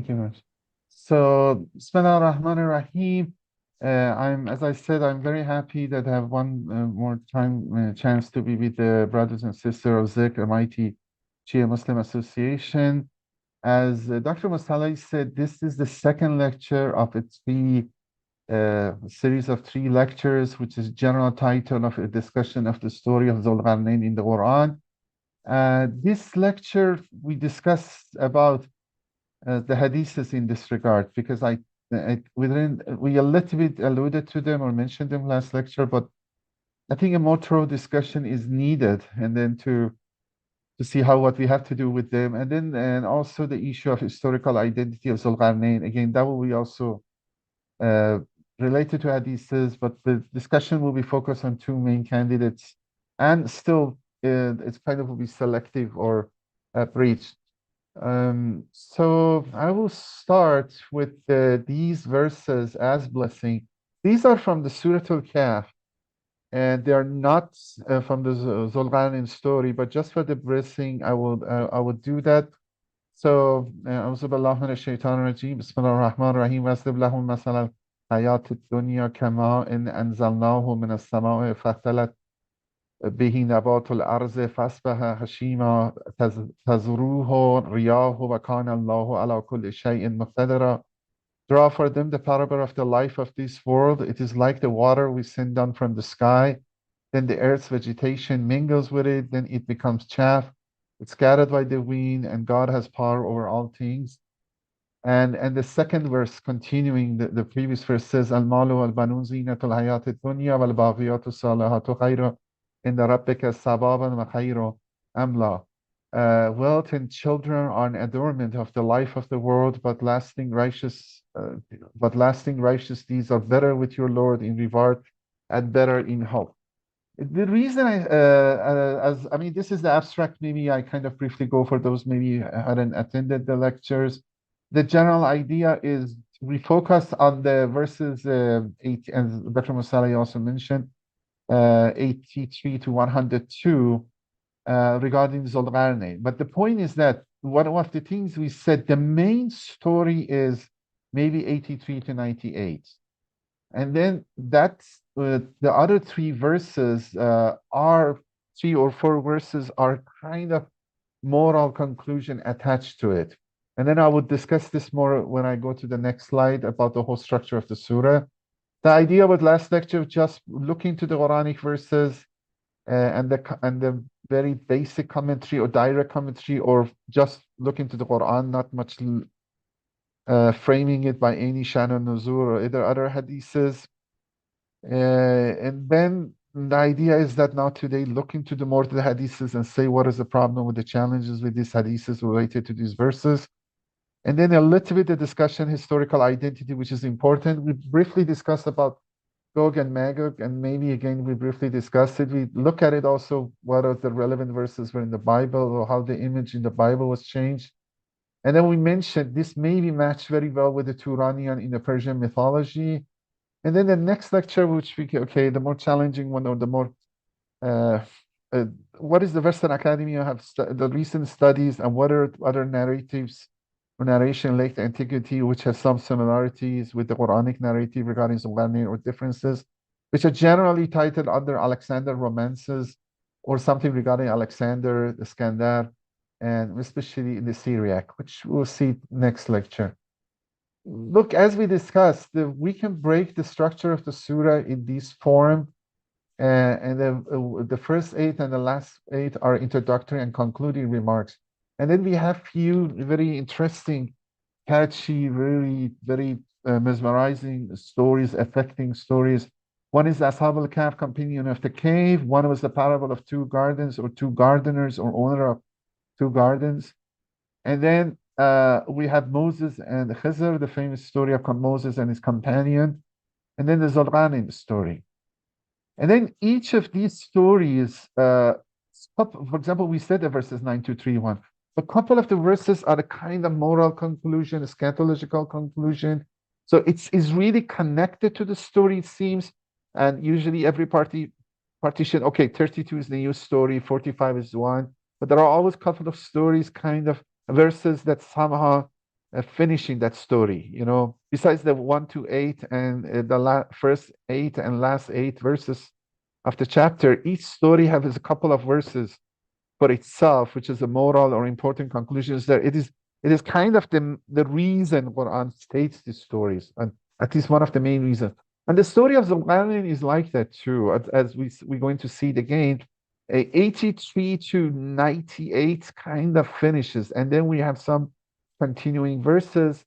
Thank you very much. So, Bismillah ar-Rahman ar-Rahim. As I said, I'm very happy that I have one more time chance to be with the brothers and sisters of Zikr, Mighty Shia Muslim Association. As Dr. Masalai said, this is the second lecture of a series of three lectures, which is general title of a discussion of the story of Dhu al-Qarnayn in the Quran. This lecture, we discussed about the hadiths in this regard, because we a little bit alluded to them or mentioned them last lecture, but I think a more thorough discussion is needed, and then to see what we have to do with them, and also the issue of historical identity of Zulqarnain. Again, that will be also uh, related to hadiths, but the discussion will be focused on two main candidates, and still it's kind of will be selective or brief. So I will start with these verses as blessing. These are from the Surah Al-Kahf, and they are not from the Zulqarnain story, but just for the blessing, I will do that. So, أعوذ بالله من الشيطان الرجيم بسم الله الرحمن الرحيم واضرب لهم مثل الحياة الدنيا كماء إن أنزلناه من السماء فاختلط به نبات الأرض فأصبح هشيما تذروه الرياح وكان الله على كل شيء مقتدرا. Draw for them the parable of the life of this world. It is like the water we send down from the sky. Then the earth's vegetation mingles with it. Then it becomes chaff. It's scattered by the wind, and God has power over all things. And the second verse, continuing the previous verse, says, Al-malu wal-banun zinatul hayati dunya wal-baghiyatu salihatu khayru inda rabbika sababan wa khayru amla. Wealth and children are an adornment of the life of the world, but lasting righteous deeds are better with your Lord in reward and better in hope. The reason I mean, this is the abstract. Maybe I kind of briefly go for those maybe hadn't attended the lectures. The general idea is we focus on the verses 8, and Dr. Musali also mentioned 83 to 102 regarding Zulqarnain. But the point is that one of the things we said, the main story is maybe 83 to 98. And then that's the other three verses are 3 or 4 verses are kind of moral conclusion attached to it. And then I would discuss this more when I go to the next slide about the whole structure of the surah. The idea with last lecture, just looking to the Quranic verses and the very basic commentary or direct commentary, or just looking to the Quran, not much framing it by any Shan and Nuzur or other hadiths. And then the idea is that now today look into the more to the hadiths and say what is the problem with the challenges with these hadiths related to these verses. And then a little bit of discussion, historical identity, which is important. We briefly discussed about Gog and Magog, and maybe again we briefly discussed it. We look at it also, what are the relevant verses were in the Bible, or how the image in the Bible was changed. And then we mentioned this maybe matched very well with the Turanian in the Persian mythology. And then the next lecture, which the more challenging one, or the more, what is the Western Academia have the recent studies, and what are other narratives or narration late antiquity, which has some similarities with the Quranic narrative regarding Zulqarnain, or differences, which are generally titled under Alexander romances, or something regarding Alexander, the Iskandar, and especially in the Syriac, which we'll see next lecture. Look, as we discussed, we can break the structure of the surah in this form, and the first 8 and the last 8 are introductory and concluding remarks. And then we have few very interesting, catchy, very, very mesmerizing stories, affecting stories. One is Ashab al-Kahf, companion of the cave. One was the parable of 2 gardens, or 2 gardeners, or owner of 2 gardens. And then we have Moses and Khizr, the famous story of Moses and his companion. And then the Zulqarnain story. And then each of these stories, for example, we said the verses 9 to 3:1. A couple of the verses are a kind of moral conclusion, eschatological conclusion. So it's really connected to the story, it seems. And usually every partition, okay, 32 is the new story, 45 is one. But there are always a couple of stories, kind of verses that somehow finishing that story. Besides the 1 to 8 and the first 8 and last 8 verses of the chapter, each story has a couple of verses for itself, which is a moral or important conclusions there. It is kind of the reason Quran states these stories, and at least one of the main reasons. And the story of Zulqarnain is like that too, as we're going to see it again. 83 to 98 kind of finishes, and then we have some continuing verses.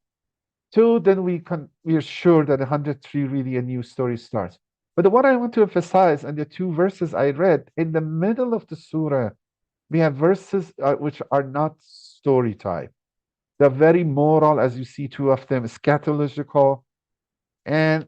Till then we are sure that 103 really a new story starts. But what I want to emphasize, and the 2 verses I read in the middle of the surah, we have verses which are not story type. They're very moral, as you see 2 of them, eschatological. And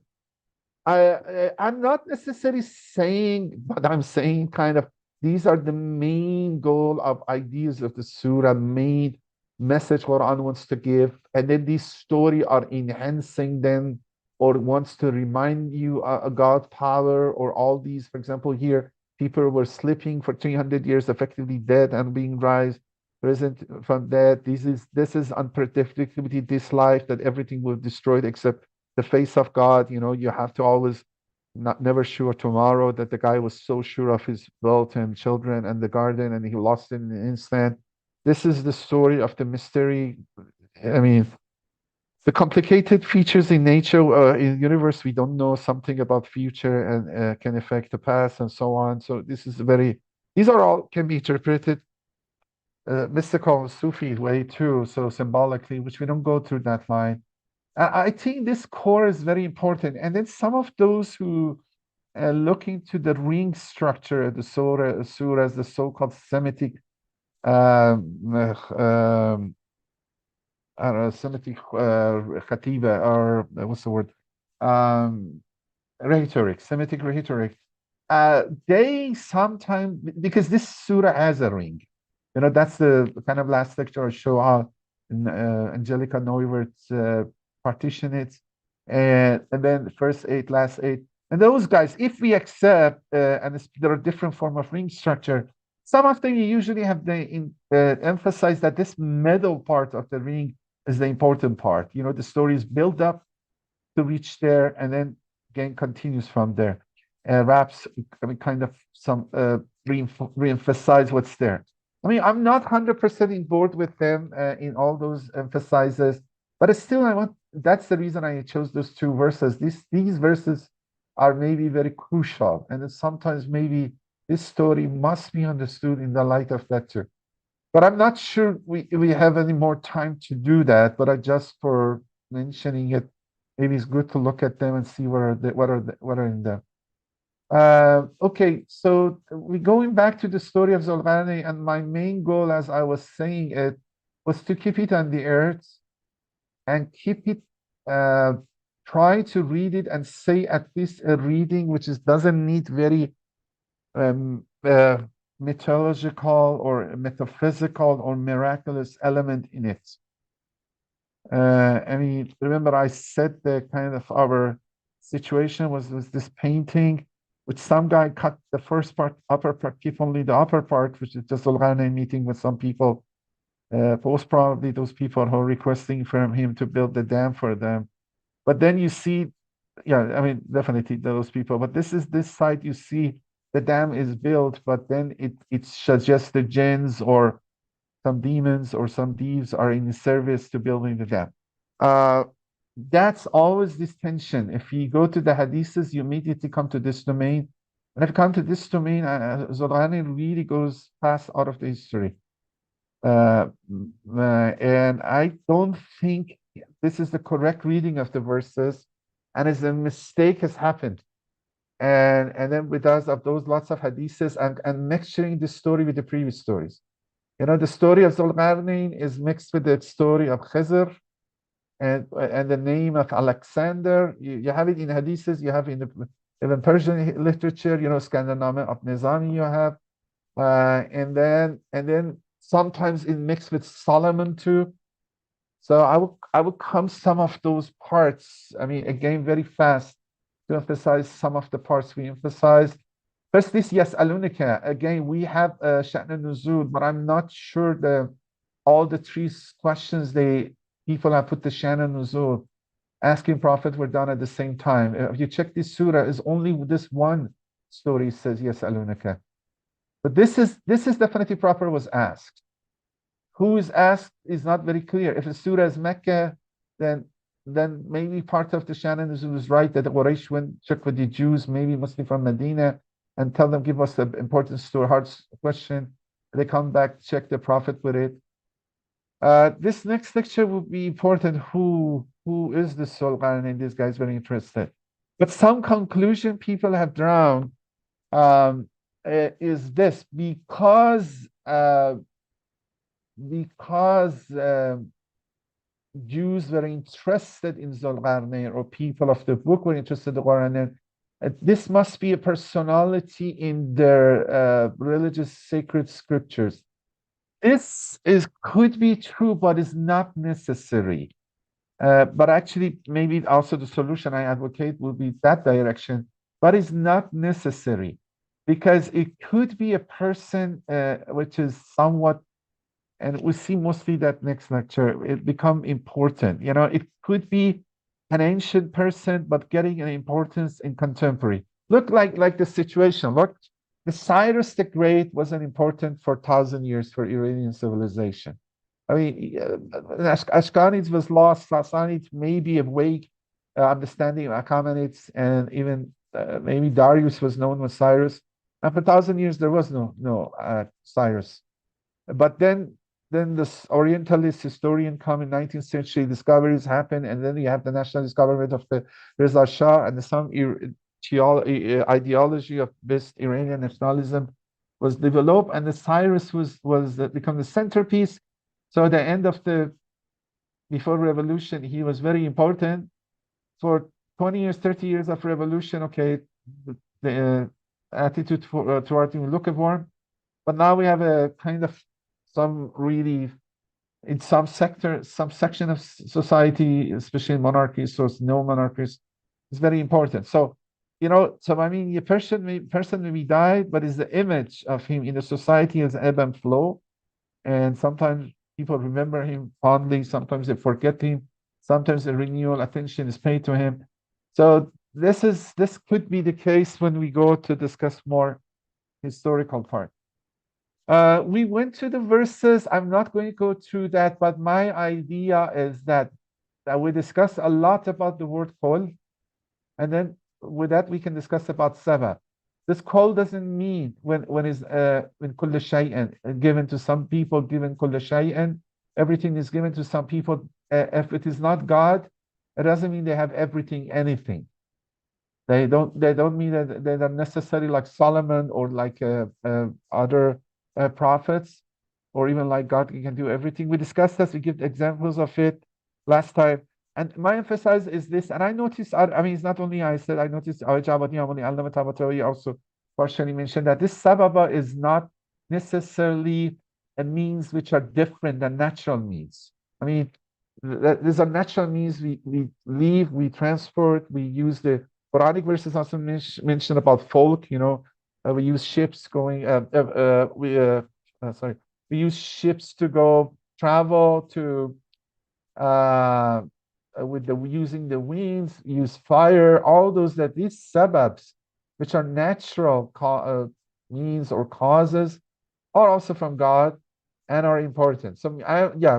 I'm not necessarily saying, but I'm saying kind of these are the main goal of ideas of the surah, main message Quran wants to give, and then these story are enhancing them or wants to remind you God power or all these. For example, here people were sleeping for 300 years, effectively dead and being risen from dead. This is unpredictability, this life that everything will destroy except the face of God. You have to always never sure tomorrow, that the guy was so sure of his wealth and children and the garden and he lost it in an instant. This is the story of the mystery. I mean, the complicated features in nature, in universe, we don't know something about future and can affect the past and so on. So these are all can be interpreted mystical Sufi way too, so symbolically, which we don't go through that line. I think this core is very important. And then some of those who look into the ring structure of the surahs, the so-called Semitic, I don't know, Semitic khatiba, or what's the word? Um, Rhetoric, Semitic rhetoric. They sometimes, because this surah has a ring, that's the kind of last lecture I show how Angelica Neuwirth partition it, and then the first 8, last 8. And those guys, if we accept, and there are different form of ring structure, some of them you usually have emphasize that this middle part of the ring is the important part. The story is built up to reach there, and then again continues from there. Wraps, kind of some re-emphasize what's there. I mean, I'm not 100% in board with them in all those emphasizes, but still, that's the reason I chose those 2 verses. These verses are maybe very crucial, and sometimes maybe this story must be understood in the light of that too. But I'm not sure we have any more time to do that. But just for mentioning it, maybe it's good to look at them and see what are in them. Okay, so we're going back to the story of Zulqarnain, and my main goal, as I was saying it, was to keep it on the earth and keep it, try to read it and say at least a reading which doesn't need very mythological or metaphysical or miraculous element in it. I mean, remember I said the kind of our situation was this painting, which some guy cut the first part, upper part, keep only the upper part, which is just Zulqarnain meeting with some people, most probably those people who are requesting from him to build the dam for them. But then you see, yeah, I mean, definitely those people. But this side, you see the dam is built, but then it suggests the jinns or some demons or some thieves are in service to building the dam. That's always this tension. If you go to the hadiths, you immediately come to this domain. And if you come to this domain, Zulqarnain really goes past out of the history. And I don't think this is the correct reading of the verses, and as a mistake has happened. And then because of those lots of hadiths and mixing the story with the previous stories. The story of Zulqarnain is mixed with the story of Khizr and the name of Alexander. You have it in hadiths, you have in the even Persian literature, Scandinavia of Nizami you have. And then sometimes it mixed with Solomon too. So I will come some of those parts. I mean, again, very fast to emphasize some of the parts we emphasized. First, this Yas'alunika. Again, we have Sha'n al-Nuzul, but I'm not sure all the 3 questions they people have put the Shan and Nuzul, asking Prophet were done at the same time. If you check this surah, is only this one story says yes, alunaka. But this is definitely proper was asked. Who is asked is not very clear. If the surah is Mecca, then maybe part of the Shan and Nuzul is right that the Quraysh went check with the Jews, maybe mostly from Medina, and tell them give us the important story, hard question. They come back, check the Prophet with it. This next lecture will be important. Who is the Dhu al-Qarnayn? This guy's very interested. But some conclusion people have drawn is this: because Jews were interested in Dhu al-Qarnayn, or people of the book were interested in the Quran, this must be a personality in their religious sacred scriptures. This could be true, but is not necessary. But actually, maybe also the solution I advocate will be that direction, but it's not necessary, because it could be a person which is somewhat, and we see mostly that next lecture, it become important. It could be an ancient person, but getting an importance in contemporary. Look like the situation. Look, the Cyrus the Great was an important for 1,000 years for Iranian civilization. I mean, Ashkanids was lost. Sassanids maybe awake, understanding Achaemenids, and even maybe Darius was known as Cyrus. And for 1,000 years there was no Cyrus. But then this Orientalist historian come in 19th century, discoveries happen, and then you have the nationalist government of the Reza Shah, and some ideology of this Iranian nationalism was developed, and the Cyrus was become the centerpiece. So at the end of before revolution, he was very important. For 20 years, 30 years of revolution, okay, the attitude toward him look warm, but now we have a kind of some really, in some section of society, especially in monarchies, so no monarchies, is very important. So, I mean, a person may be died, but is the image of him in the society as ebb and flow, and sometimes people remember him fondly, sometimes they forget him, sometimes a renewal attention is paid to him. So this could be the case when we go to discuss more historical part. We went to the verses. I'm not going to go through that, but my idea is that we discuss a lot about the word kol, and then with that we can discuss about sabab. This kol doesn't mean when is when kulla shay'an given to some people, given kulla shay'an, everything is given to some people. If it is not God, it doesn't mean they have everything, anything. They don't mean that they are necessarily like Solomon or like other prophets, or even like God can do everything. We discussed this. We give examples of it last time. And my emphasis is this, and I noticed, I mean, it's not only I said, I noticed Allamah Tabatabai also partially mentioned that this sababa is not necessarily a means which are different than natural means. I mean, these are natural means. We leave, we transport, we use the Quranic verses also mention about folk, we use ships going, we use ships to go travel to, using the winds, use fire, all those, these sababs, which are natural means or causes, are also from God and are important. So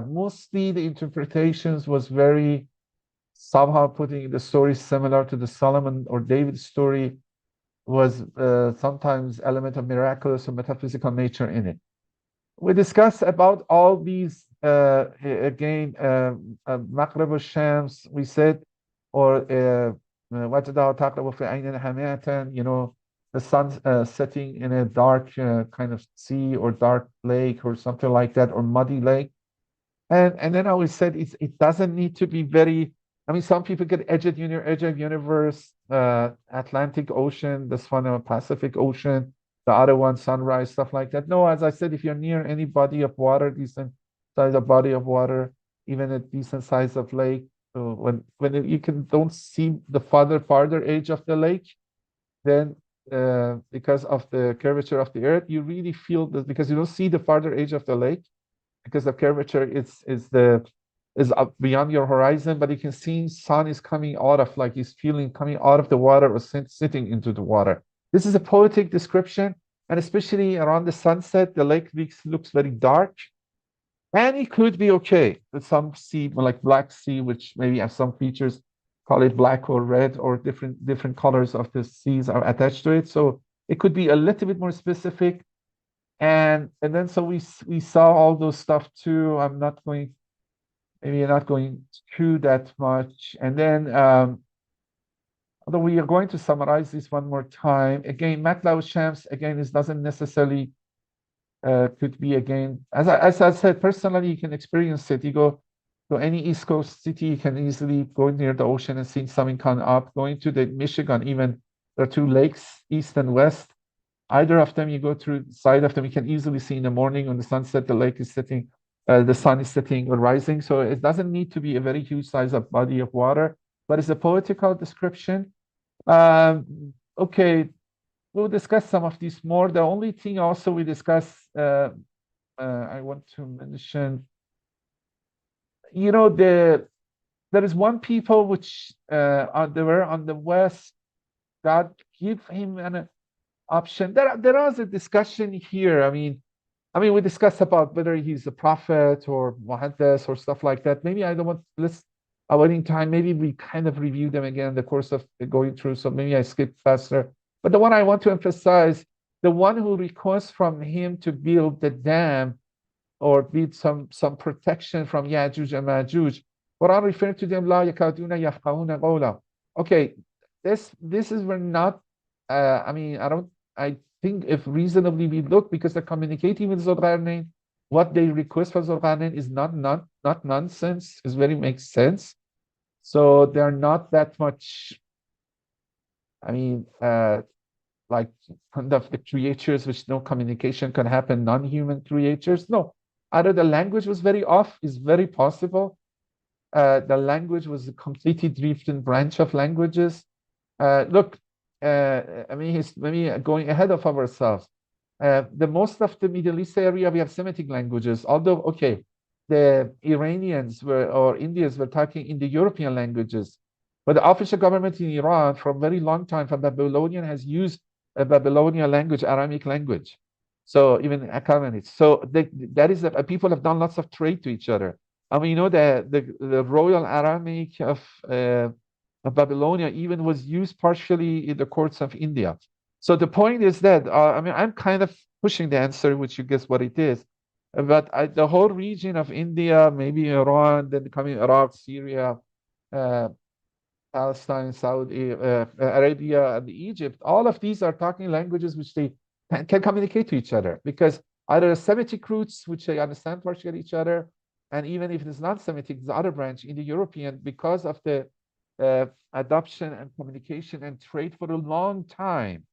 mostly the interpretations was very somehow putting the story similar to the Solomon or David story, was sometimes element of miraculous or metaphysical nature in it. We discussed about all these again, Maghrib al-Shams, we said, or the sun setting in a dark kind of sea or dark lake or something like that, or muddy lake. And then I always said it doesn't need to be very, I mean, some people get edge of universe, Atlantic Ocean, this one, Pacific Ocean, the other one, sunrise, stuff like that. No, as I said, if you're near any body of water, decent size of body of water, even a decent size of lake, when you don't see the farther edge of the lake, then because of the curvature of the earth, you really feel this, because you don't see the farther edge of the lake, because the curvature is the is up beyond your horizon, but you can see sun is coming out of, like he's feeling coming out of the water or sitting into the water. This is a poetic description, and especially around the sunset, the lake looks very dark. And it could be okay with some sea, like Black Sea, which maybe has some features, call it black or red, or different colors of the seas are attached to it. So it could be a little bit more specific. And then so we saw all those stuff too. I'm not going, maybe not going through that much. And then although we are going to summarize this one more time. Again, Matlaw Shams, again, this doesn't necessarily could be, again, as I said, personally, you can experience it. You go to any East Coast city, you can easily go near the ocean and see something come up. Going to the Michigan, even there are two lakes, east and west. Either of them, you go through the side of them, you can easily see in the morning when the sunset, the lake is setting, the sun is setting or rising. So it doesn't need to be a very huge size of body of water, but it's a poetical description. Okay, we'll discuss some of these more. The only thing also we discuss, I want to mention, you know, there is one people which they were on the west. God give him an option. There is a discussion here. I mean, we discussed about whether he's a prophet or muhaddis or stuff like that. Maybe I don't want, let's avoiding time. Maybe we kind of review them again in the course of going through. So maybe I skip faster. But the one I want to emphasize, the one who requests from him to build the dam or build some protection from Ya'juj and Ma'juj, Quran referring to them, La yakaduna yafqahuna qawla. Okay, this is, we're not, I think if reasonably we look, because they're communicating with Dhul al-Qarnayn, what they request for Dhul al-Qarnayn is not nonsense, it very makes sense. So they're not that much, like kind of the creatures which no communication can happen, non-human creatures. No, either the language was very off, is very possible. The language was a completely different branch of languages. Look, he's maybe going ahead of ourselves. The most of the Middle East area, we have Semitic languages, although, okay, the Iranians or Indians were talking in the European languages. But the official government in Iran, for a very long time, from Babylonian, has used a Babylonian language, Aramic language. So even Achaemenids. So that is people have done lots of trade to each other. The royal Aramic of Babylonia even was used partially in the courts of India. So the point is that I'm kind of pushing the answer, which you guess what it is. But the whole region of India, maybe Iran, then coming Iraq, Syria, Palestine, Saudi Arabia, and Egypt, all of these are talking languages which they can communicate to each other, because either Semitic roots, which they understand partially each other, and even if it is not Semitic, the other branch in the European, because of the adoption and communication and trade for a long time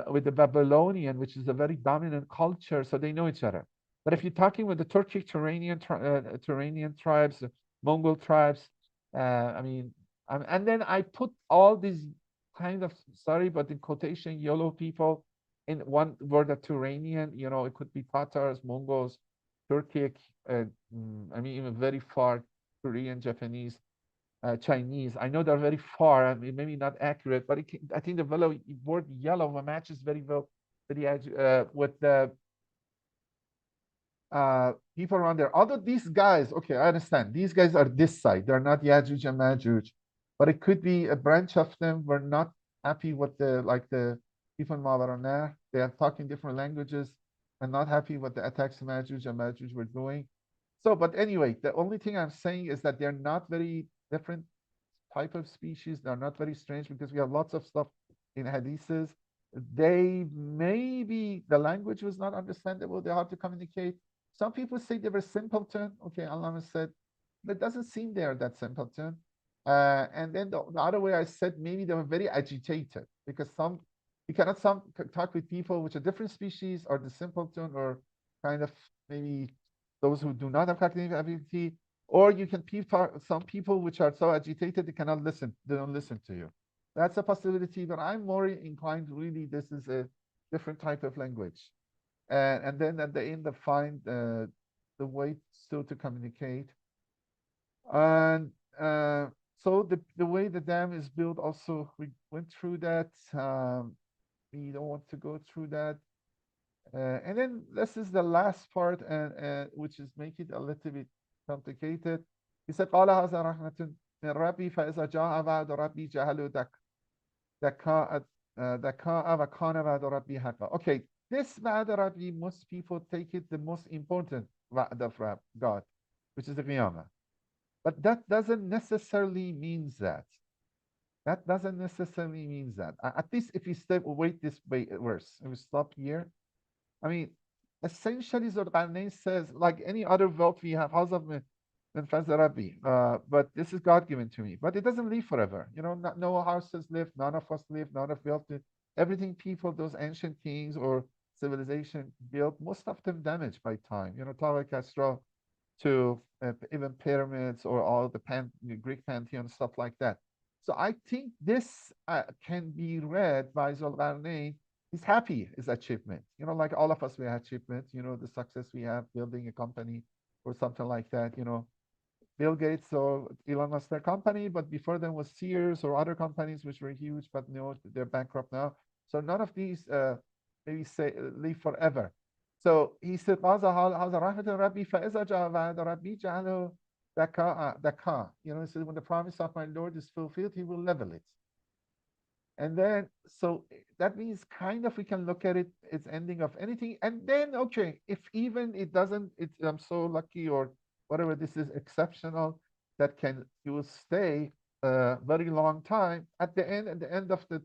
with the Babylonian, which is a very dominant culture, so they know each other. But if you're talking with the Turkic Turanian tribes, Mongol tribes, and then I put all these kind of, sorry, but in quotation, yellow people in one word of Turanian, it could be Tatars, Mongols, Turkic, even very far, Korean, Japanese, Chinese. I know they're very far, maybe not accurate, but I think the word yellow matches very well with the people around there. Although these guys, okay, I understand. These guys are this side. They're not Yajuj and Majuj. But it could be a branch of them were not happy with the people in Mavarana. They are talking different languages and not happy with the attacks Majuj and Majuj were doing. So, but anyway, the only thing I'm saying is that they're not very different type of species. They're not very strange, because we have lots of stuff in hadiths. They maybe the language was not understandable. They had to communicate. Some people say they were simpleton. Okay, Allama said, but it doesn't seem they are that simpleton. And then the other way I said, maybe they were very agitated, because you cannot talk with people which are different species, or the simpleton, or kind of maybe those who do not have cognitive ability, or you can some people which are so agitated they cannot listen, they don't listen to you. That's a possibility, but I'm more inclined, really, this is a different type of language. And then at the end, they find the way still to communicate. And so the way the dam is built also, we went through that. We don't want to go through that. And then this is the last part, and which is make it a little bit complicated. He said, قال هذا رحمة من ربي فإذا جاء وعد ربي جعله دكاء دكاء وكان وعد ربي حقا. Okay, this وعد ربي, most people take it the most important وعد of God, which is the Qiyamah. But that doesn't necessarily mean that. That doesn't necessarily mean that. At least if you step wait this way verse, and we stop here. I mean, essentially, Zulqarnain says, like any other wealth we have, house of Rabbi, but this is God given to me. But it doesn't live forever. You know, no houses live, none of us live, none of wealth live. Everything people, those ancient kings or civilization built, most of them damaged by time. You know, Tower Castro to even pyramids or all the Greek pantheon, stuff like that. So I think this can be read by Zulqarnain. He's happy his achievement. You know, like all of us, we have achievement. You know, the success we have building a company or something like that. You know, Bill Gates or Elon Musk, their company, but before them was Sears or other companies which were huge, but no, they're bankrupt now. So none of these maybe say live forever. So he said, هذا رحمة ربي فإذا جاء وعد ربي جعله دكا. You know, he said, when the promise of my Lord is fulfilled, he will level it. And then, so that means kind of we can look at it, it's ending of anything. And then, okay, if even it doesn't, I'm so lucky or whatever, this is exceptional, that you will stay a very long time. At the end of the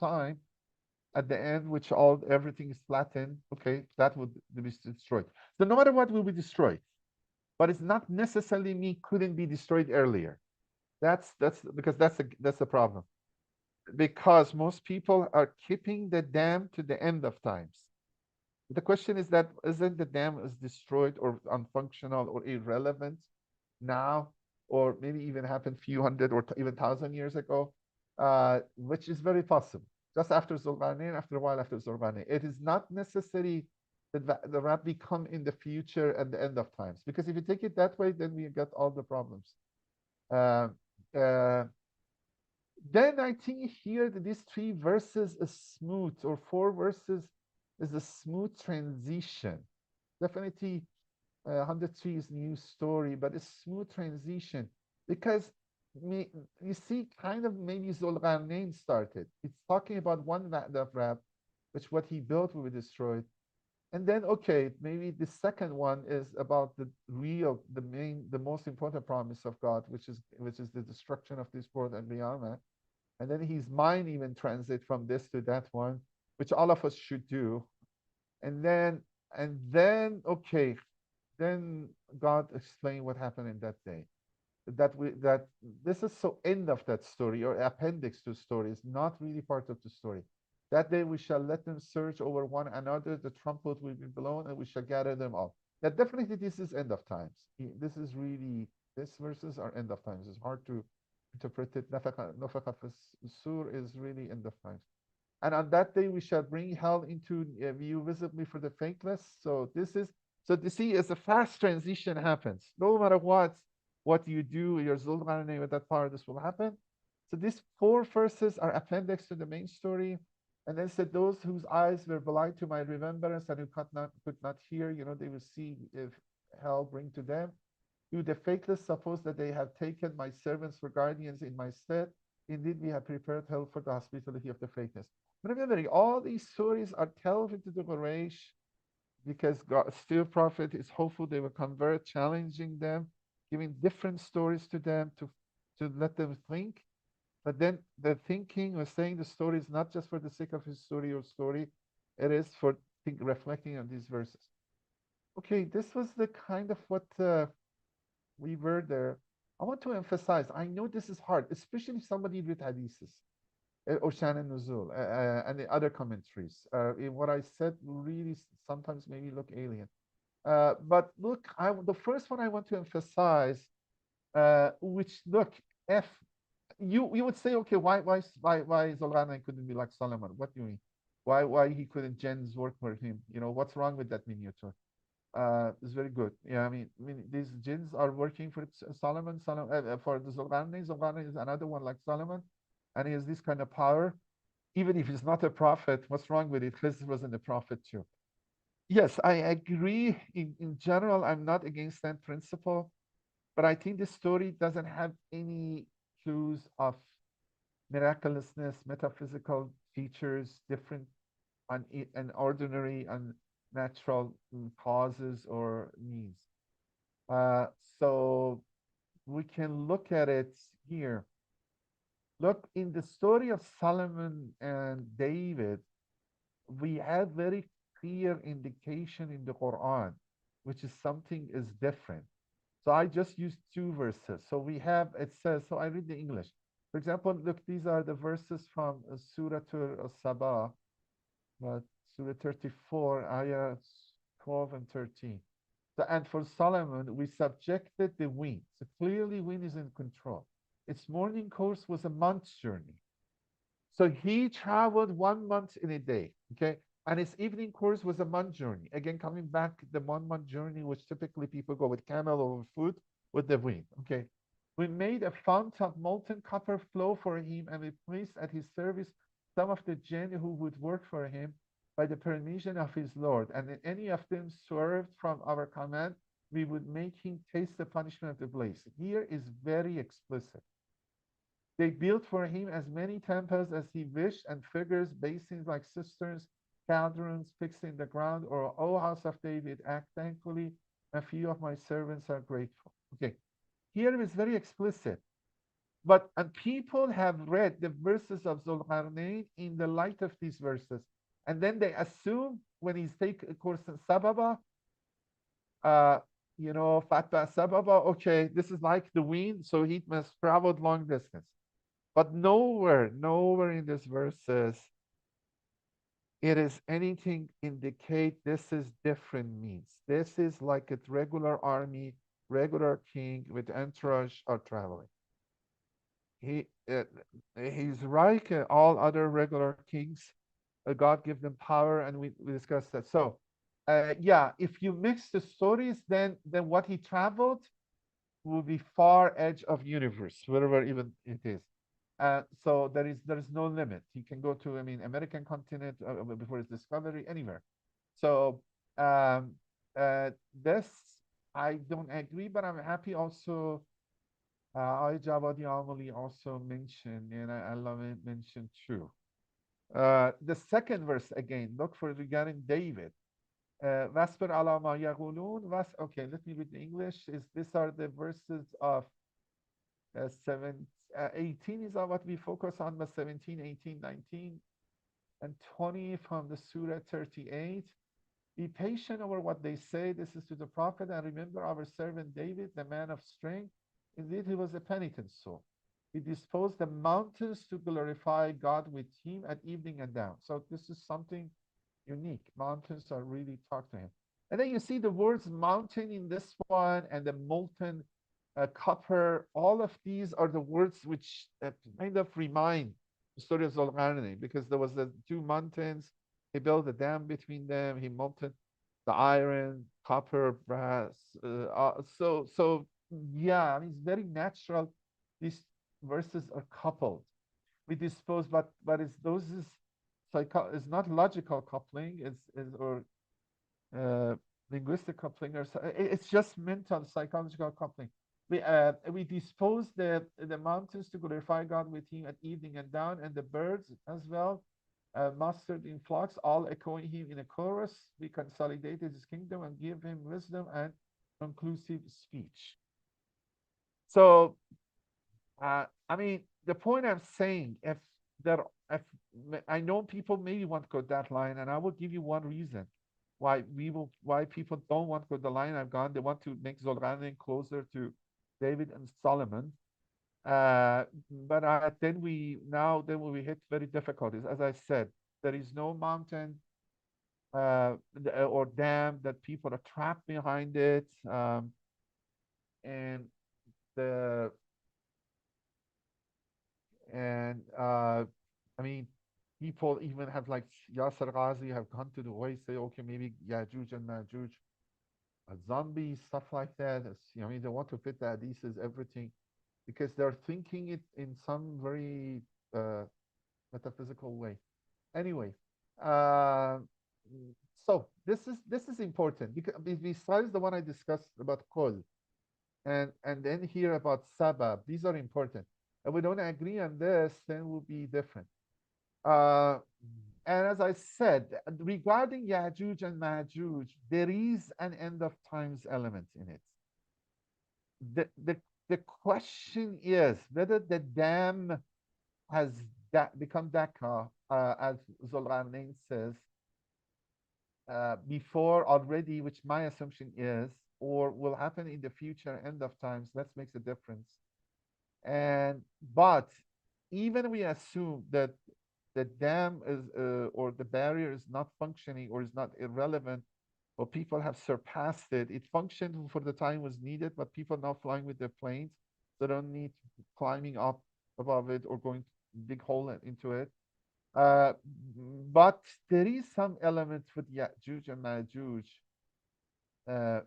time, at the end, which everything is flattened, okay, that would be destroyed. So no matter what will be destroyed, but it's not necessarily me couldn't be destroyed earlier. That's because that's the problem. Because most people are keeping the dam to the end of times. The question is that isn't the dam is destroyed or unfunctional or irrelevant now, or maybe even happened few hundred or even 1,000 years ago, which is very possible. Just after Zulqarnain, after a while after Zulqarnain, it is not necessary that the rabbi come in the future at the end of times, because if you take it that way, then we get all the problems. Uh, uh, then I think here that these 3 verses is smooth, or 4 verses is a smooth transition. Definitely 103 is new story, but it's smooth transition because you see kind of maybe Zulqarnain started. It's talking about one Rab, which what he built will be destroyed. And then, okay, maybe the second one is about the most important promise of God, which is the destruction of this world and Qiyamah. And then his mind even transit from this to that one, which all of us should do. And then okay, then God explained what happened in that day. That this is so end of that story or appendix to story is not really part of the story. That day we shall let them search over one another, the trumpet will be blown, and we shall gather them all. That definitely this is end of times. This is really these verses are end of times. It's hard to interpret it. Nafakha sur is really end of times. And on that day we shall bring hell into view visibly for the faithless. So this is so you see, as a fast transition happens, no matter what you do, your Zulqarnain with that part, this will happen. So these 4 verses are appendix to the main story. And then said, those whose eyes were blind to my remembrance and who could not hear, you know, they will see if hell bring to them. You, the faithless, suppose that they have taken my servants for guardians in my stead. Indeed, we have prepared hell for the hospitality of the faithless. But remembering, all these stories are told to the Quraysh because God, still prophet is hopeful they will convert, challenging them, giving different stories to them to let them think. But then the thinking or saying the story is not just for the sake of his story or story, it is for reflecting on these verses. Okay, this was the kind of what we were there. I want to emphasize, I know this is hard, especially if somebody read hadiths or Shan and Nuzul and the other commentaries. What I said really sometimes maybe look alien. But look, the first one I want to emphasize, which look, F, you would say, okay, why Zulqarnain couldn't be like Solomon? What do you mean? Why he couldn't gens work for him? You know, what's wrong with that miniature? It's very good. Yeah, I mean, these jinns are working for Solomon. For the Zulqarnain. Zulqarnain is another one like Solomon, and he has this kind of power. Even if he's not a prophet, what's wrong with it? Khizr wasn't a prophet too. Yes, I agree. In general, I'm not against that principle, but I think this story doesn't have any clues of miraculousness, metaphysical features, different and ordinary and natural causes or means. Uh, so we can look at it here. Look, in the story of Solomon and David, we have very clear indication in the Quran, which is something is different. So I just used two verses. So we have, it says, so I read the English. For example, look, these are the verses from Surah al-Sabah, Surah 34, ayah 12 and 13. So, and for Solomon, we subjected the wind. So clearly wind is in control. Its morning course was a month's journey. So he traveled 1 month in a day, okay? And his evening course was a month journey. Again, coming back the 1 month journey, which typically people go with camel or foot with the wind, okay? We made a fount of molten copper flow for him, and we placed at his service some of the jinn who would work for him by the permission of his Lord. And if any of them swerved from our command, we would make him taste the punishment of the blaze. Here is very explicit. They built for him as many temples as he wished, and figures, basins like cisterns, cauldrons fixed in the ground, or, O house of David, act thankfully, a few of my servants are grateful. Okay, here is very explicit. But and people have read the verses of Zulqarnain in the light of these verses. And then they assume when he's taking a course in Sababa, uh, Fatba Sababa, okay, this is like the wind, so he must travel long distance. But nowhere in this verses it is anything indicate this is different means. This is like a regular army, regular king with entourage are traveling. He he's like all other regular kings. God give them power, and we discussed that. So, yeah, if you mix the stories, then what he traveled will be far edge of universe, wherever even it is. So there is no limit. He can go to, I mean, American continent before his discovery, anywhere. So um, this I don't agree, but I'm happy also. I Jawadi Amali also mentioned, and I love it mentioned too. The second verse again, look for regarding David. Wasper ala ma yaqulun. Okay, let me read the English. These are the verses of 18 is what we focus on, but 17, 18, 19, and 20 from the Surah 38. Be patient over what they say. This is to the Prophet, and remember our servant David, the man of strength. Indeed, he was a penitent soul. He disposed the mountains to glorify God with him at evening and down. So this is something unique. Mountains are really talk to him. And then you see the words mountain in this one and the molten copper. All of these are the words which kind of remind the story of Zulqarnain, because there was the two mountains. He built a dam between them. He melted the iron, copper, brass. So yeah, I mean, it's very natural. These verses are coupled. We dispose, but it's those is it's not logical coupling. It's or uh, linguistic coupling, or it's just mental psychological coupling. We dispose the mountains to glorify God with him at evening and dawn, and the birds as well, mustered in flocks, all echoing him in a chorus. We consolidated his kingdom and give him wisdom and conclusive speech. So, I mean, the point I'm saying, if I know people maybe want to go that line, and I will give you one reason why people don't want to go the line I've gone. They want to make Zulqarnain closer to David and Solomon. But then we hit very difficulties. As I said, there is no mountain or dam that people are trapped behind it, and the and I mean, people even have like Yasser Ghazi have gone to the way say, okay, maybe Yajuj and Majuj zombies, stuff like that. I mean, they want to fit the hadiths, everything, because they're thinking it in some very uh, metaphysical way. Anyway, uh, so this is important because besides the one I discussed about kol and then here about sabab, these are important. If we don't agree on this, then we'll be different. Uh, and as I said, regarding Yajuj and Majuj, there is an end of times element in it. The question is whether the dam has become Dhaka, as Dhul al-Qarnayn says, before already, which my assumption is, or will happen in the future, end of times. That makes a difference. And but even we assume that the dam is or the barrier is not functioning or is not irrelevant, or people have surpassed it. It functioned for the time was needed, but people now flying with their planes, they don't need climbing up above it or going big hole into it. Uh, but there is some element with Ya'juj and Ma'juj uh,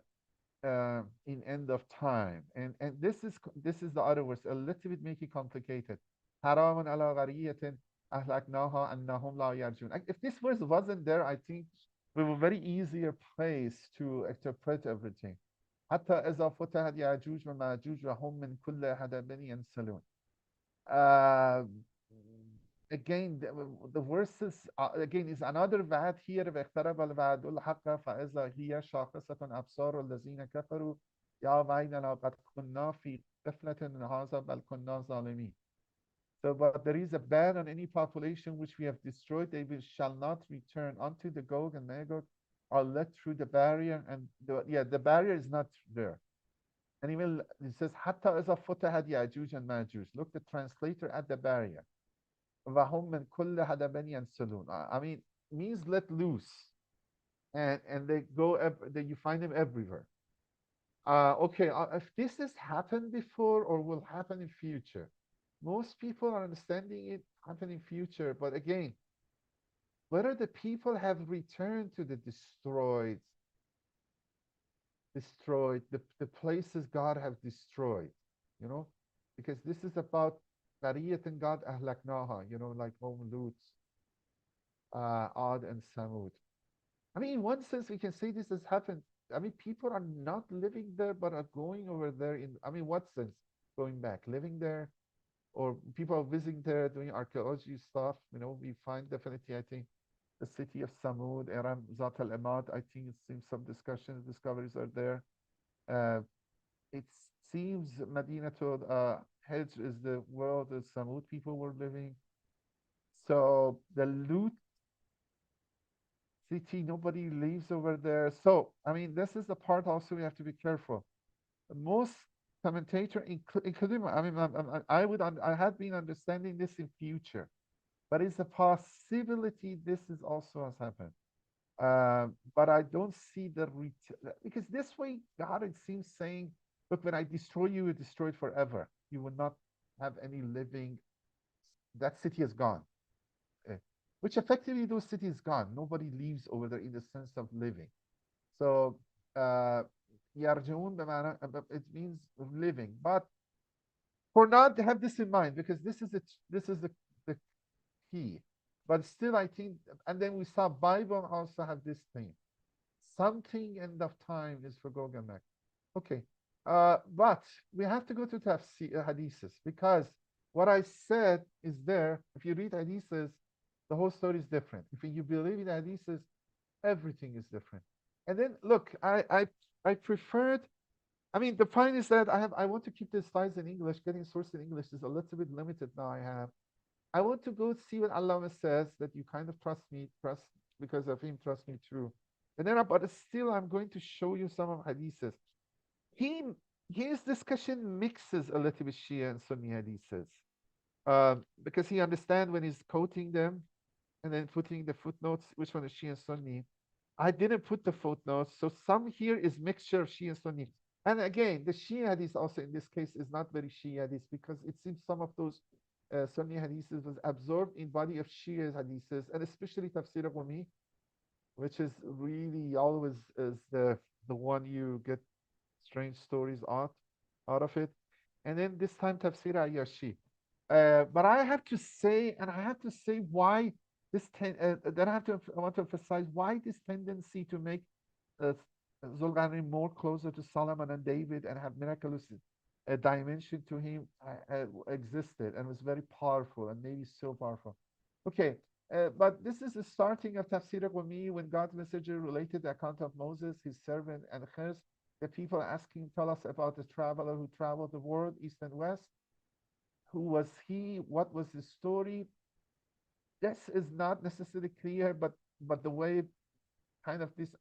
in end of time, and this is the other words. A little bit make it complicated. Haramun ala ghariyatin ahlaknaha annahum la yarjun. If this verse wasn't there, I think we were very easier place to interpret everything. حتى إذا فتحت يأجوج ومأجوج وهم من كل حدب ينسلون. Uh, again, the verses again is another vaad here. واقترب الوعد الحق فإذا هي شاخصة أبصار الذين كفروا يا ويلنا قد كنا في غفلة من هذا بل كنا ظالمين. So, but there is a ban on any population which we have destroyed. They shall not return unto the Gog and Magog are let through the barrier. And the barrier is not there. And even it says, Hatta إذا فتحت يأجوج and Majuj. Look, the translator at the barrier. وهم من كل حدب ينسلون. I mean, means let loose. And they go, you find them everywhere. Okay, if this has happened before or will happen in future, most people are understanding it happen in future. But again, whether the people have returned to the destroyed the places God have destroyed, you know, because this is about Bariyat and God ahlaknaha, like Lut, Ad and Samud. I mean, in one sense, we can say this has happened. I mean, people are not living there, but are going over there I mean, what sense? Going back, living there, or people are visiting there, doing archaeology stuff. We find definitely, I think, the city of Samud, Aram, Zat al-Imad. I think it seems some discoveries are there. Uh, it seems Medina to Hajj is the world that Samud people were living. So the Lut city, nobody lives over there. So, I mean, this is the part also we have to be careful. Most commentator, including, I mean, I had been understanding this in future, but it's a possibility this is also has happened. But I don't see because this way God, it seems saying, look, when I destroy you, you destroy it forever. You will not have any living. That city is gone. Which effectively those cities gone. Nobody lives over there in the sense of living. So يرجعون it means living. But for now, have this in mind because this is the key. But still, I think, and then we saw Bible also have this thing. Something end of time is for Gog and Mag. Okay. But we have to go to Tafsir hadiths because what I said is there. If you read hadiths, the whole story is different. If you believe in hadiths, everything is different. And then look, I preferred. I mean, the point is that I want to keep the slides in English. Getting source in English is a little bit limited now. I want to go see what Allama says that you kind of trust because of him, trust me true. And then, but still, I'm going to show you some of hadiths. He his discussion mixes a little bit Shia and Sunni hadiths because he understands when he's quoting them and then putting the footnotes, which one is Shia and Sunni. I didn't put the footnotes, so some here is mixture of Shia and Sunni. And again, the Shia hadith also in this case is not very Shia hadith because it seems some of those Sunni hadiths was absorbed in body of Shia hadiths, and especially Tafsir Qumi, which is really always is the the one you get strange stories out of it. And then this time Tafsir Ayashi. But I have to say, and I have to say why then I want to emphasize why this tendency to make uh, Zulkarnain more closer to Solomon and David and have miraculous dimension to him existed and was very powerful and maybe so powerful. Okay, but this is the starting of Tafsir Qumi when God's messenger related the account of Moses, his servant, and Khis. The people asking, tell us about the traveler who traveled the world, east and west. Who was he? What was his story? This is not necessarily clear, but the way kind of this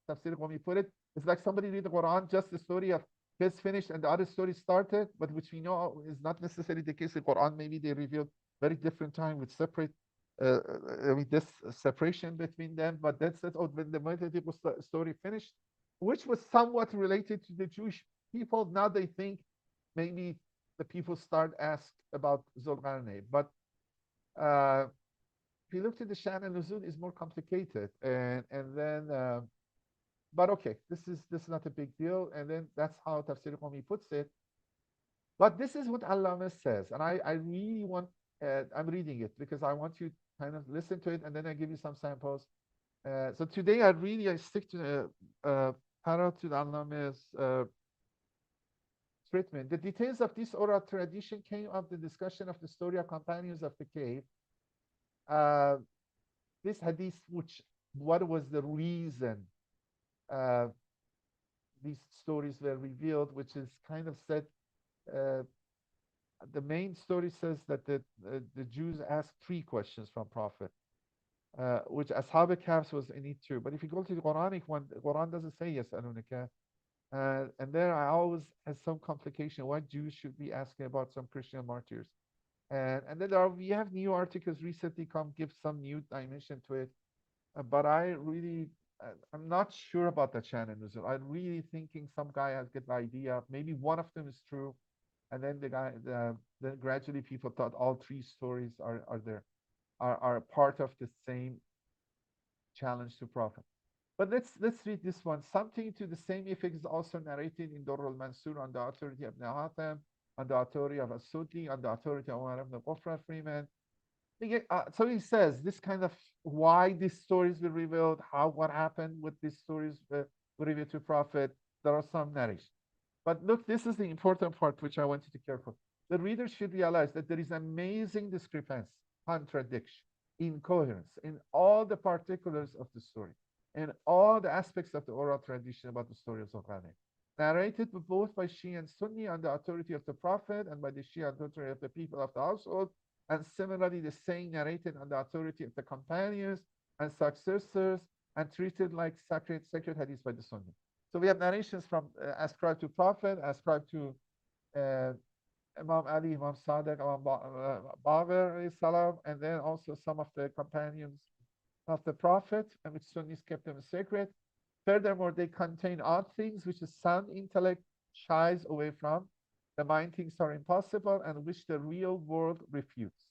tafsir when we put it, it's like somebody read the Quran, just the story of his finished and the other story started, but which we know is not necessarily the case in Quran. Maybe they revealed very different time with separate, with this separation between them. But that's it. Oh, when the multiple story finished, which was somewhat related to the Jewish people. Now they think maybe the people start ask about Zulkarnain, but uh, if you look at the Shan and Nuzul, is more complicated, and then but okay, this is not a big deal, and then that's how Tafsir Qumi puts it. But this is what Allama says, and I really want I'm reading it because I want you to kind of listen to it, and then I give you some samples. So today I stick to parallel to the Allama's treatment. The details of this oral tradition came up the discussion of the story of companions of the cave. Uh, this hadith, which what was the reason uh, these stories were revealed, which is kind of said. Uh, the main story says that the Jews asked three questions from Prophet, which Ashab Kahf was in it too. But if you go to the Quranic one, the Quran doesn't say yes, Anunika. And there I always has some complication why Jews should be asking about some Christian martyrs. And then we have new articles recently come give some new dimension to it. But I'm not sure about the channel Nuzul. I'm really thinking some guy has good idea. Maybe one of them is true, and then then gradually people thought all three stories are part of the same challenge to prophet. But let's read this one. Something to the same effect is also narrated in Durr al-Mansur on the authority of Nahatam, on the authority of As-Suddi, on the authority of Umar ibn Qufra Freeman. So he says this kind of why these stories were revealed, what happened with these stories were revealed to Prophet. There are some narrations. But look, this is the important part which I want you to care for. The reader should realize that there is amazing discrepancy, contradiction, incoherence in all the particulars of the story, in all the aspects of the oral tradition about the story of Zulkarnain. Narrated both by Shia and Sunni on the authority of the Prophet and by the Shia and authority of the people of the household, and similarly the saying narrated on the authority of the companions and successors and treated like sacred hadith by the Sunni. So we have narrations from ascribed to Prophet, ascribed to Imam Ali, Imam Sadiq, Imam Baqir, salam, and then also some of the companions of the Prophet, and which Sunnis kept them sacred. Furthermore, they contain odd things which the sound intellect shies away from. The mind thinks are impossible and which the real world refutes.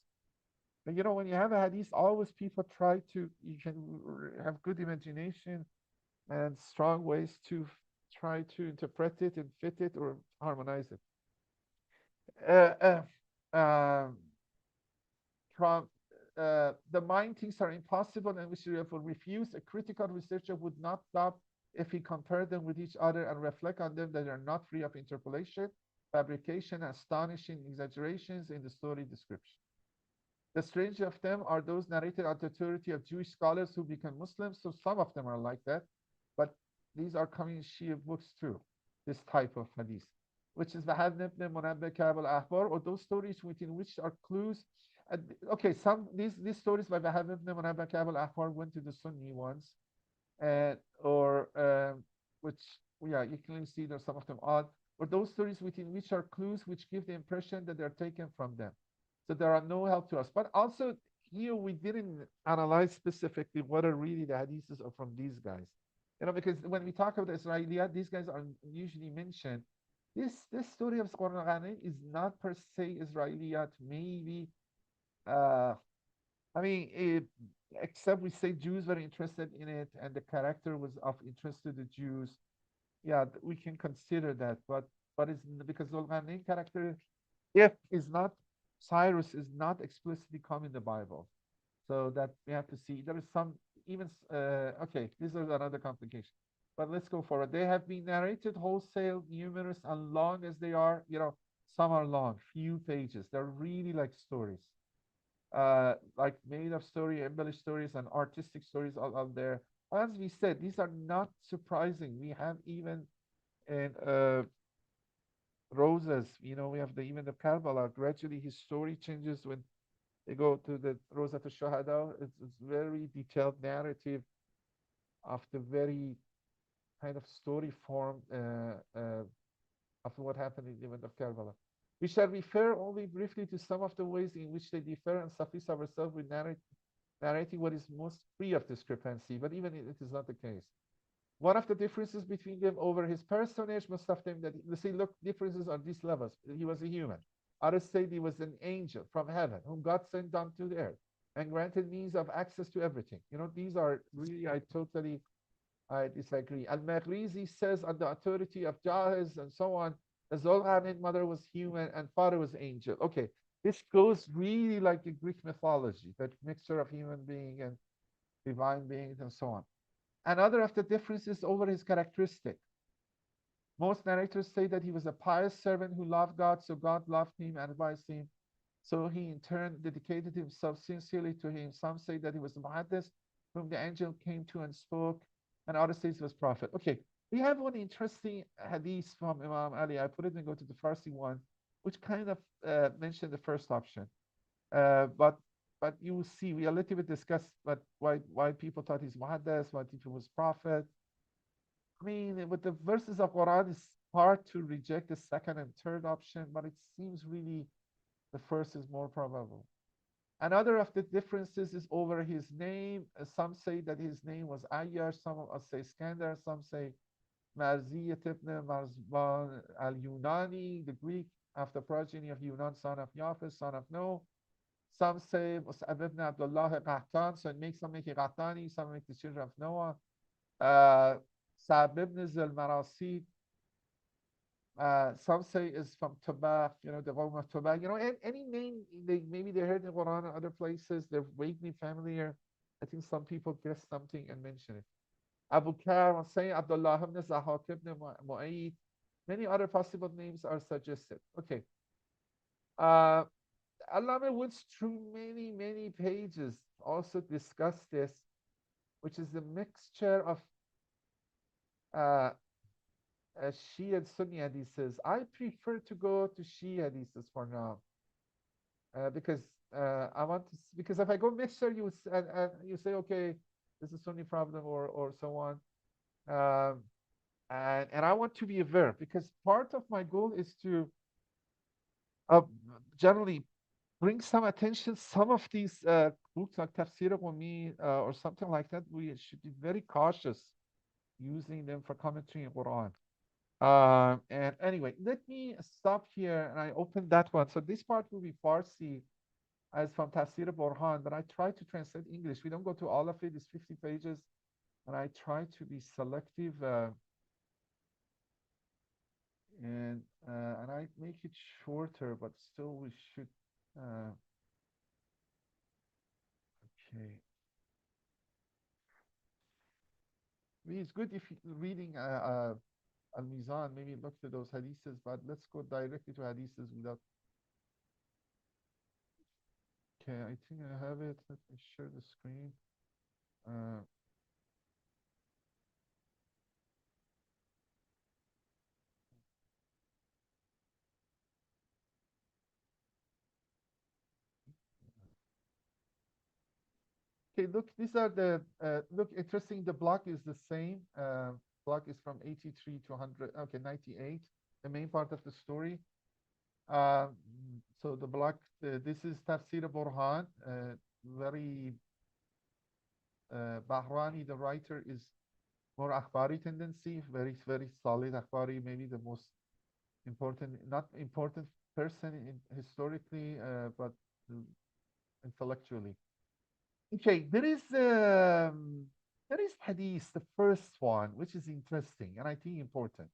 And when you have a hadith, always people you can have good imagination and strong ways to try to interpret it and fit it or harmonize it. Um, from the mind things are impossible and which therefore refuse. A critical researcher would not stop if he compared them with each other and reflect on them that they are not free of interpolation, fabrication, astonishing exaggerations in the story description. The strange of them are those narrated on the authority of Jewish scholars who become Muslims. So some of them are like that, but these are coming in Shia books too, this type of hadith, which is Bahad ibn Munabbih al-Ahbar, or those stories within which are clues. Okay, these stories by Bahad ibn Munabbih al-Ahbar went to the Sunni ones, or which you can see there's some of them odd, or those stories within which are clues which give the impression that they're taken from them. So there are no help to us. But also here we didn't analyze specifically what are really the hadiths are from these guys. Because when we talk about Israeliyat, these guys are usually mentioned. This story of Qarnayn is not per se Israeliyat. Maybe, except we say Jews were interested in it, and the character was of interest to the Jews. Yeah, we can consider that, but it's because Dhul al-Qarnayn character, if is not Cyrus is not explicitly come in the Bible, so that we have to see. There is some even okay. This is another complication, but let's go forward. They have been narrated wholesale, numerous, and long as they are. Some are long, few pages. They're really like stories, like made up story, embellished stories, and artistic stories all out there. As we said, these are not surprising. We have even in roses, we have the even the Karbala. Gradually, his story changes when they go to the Rosat al-Shahada. It's very detailed narrative of the very kind of story form of what happened in the event of Karbala. We shall refer only briefly to some of the ways in which they differ and suffice ourselves with narrating what is most free of discrepancy, but even it is not the case. One of the differences between them over his personage, most of them that they say, look, differences on these levels. He was a human. Others say he was an angel from heaven whom God sent down to the earth and granted means of access to everything. These are really, I disagree. Al-Maghrizi says on the authority of Jahiz and so on, the Zulqarnain mother was human and father was angel. Okay, this goes really like the Greek mythology, that mixture of human being and divine beings and so on. Another of the differences over his characteristic. Most narrators say that he was a pious servant who loved God, so God loved him and advised him. So he in turn dedicated himself sincerely to him. Some say that he was a muhaddis, whom the angel came to and spoke, and others say he was prophet. Okay, we have one interesting hadith from Imam Ali. I put it and go to the Farsi one, which kind of mentioned the first option. But you will see, we a little bit discussed but why people thought he's muhaddis, why people was prophet. I mean, with the verses of Quran, it's hard to reject the second and third option, but it seems really the first is more probable. Another of the differences is over his name. Some say that his name was Ayyash, some of us say Skandar, some say Marziyat ibn Marzban al-Yunani, the Greek of the progeny of Yunan, son of Yafis, son of Noah. Some say Mus'ab ibn Abdullah Qahtan, so it makes some make it Qahtani, some make the children of Noah. Sa'b ibn Zil-Marasi, some say is from Tabaq, the Qawm of Tabaq. Any name maybe they heard in the Quran or other places, they're vaguely familiar. I think some people guess something and mention it. Abu Bakr, say Abdullah ibn Zahaq ibn Mu'ayyid. Many other possible names are suggested. Okay. Uh, Allama went through many, many pages, also discussed this, which is the mixture of uh, Shia and Sunni hadiths. I prefer to go to Shia hadiths for now because I want to, because if I go mixture, and you say, okay, this is Sunni problem or so on. Um, and I want to be aware because part of my goal is to uh, generally bring some attention. Some of these books like Tafsir or something like that, we should be very cautious using them for commentary in Quran. And anyway, let me stop here and I open that one. So this part will be Farsi as from Tafsir al-Burhan, but I try to translate English. We don't go to all of it, it's 50 pages, and I try to be selective and I make it shorter, but still we should. Okay. It's good if you're reading al-Mizan, maybe look to those hadiths, but let's go directly to hadiths without. Okay, I think I have it. Let me share the screen. Uh, okay, look, these are the, look, interesting. The block is the same. Block is from 83 to 100, okay, 98, the main part of the story. Um, so the block, this is Tafsir Burhan, very Bahrani, the writer, is more Akhbari tendency, very, very solid Akhbari, maybe the most important, not important person historically, but intellectually. Okay, there is There is hadith, the first one, which is interesting and I think important.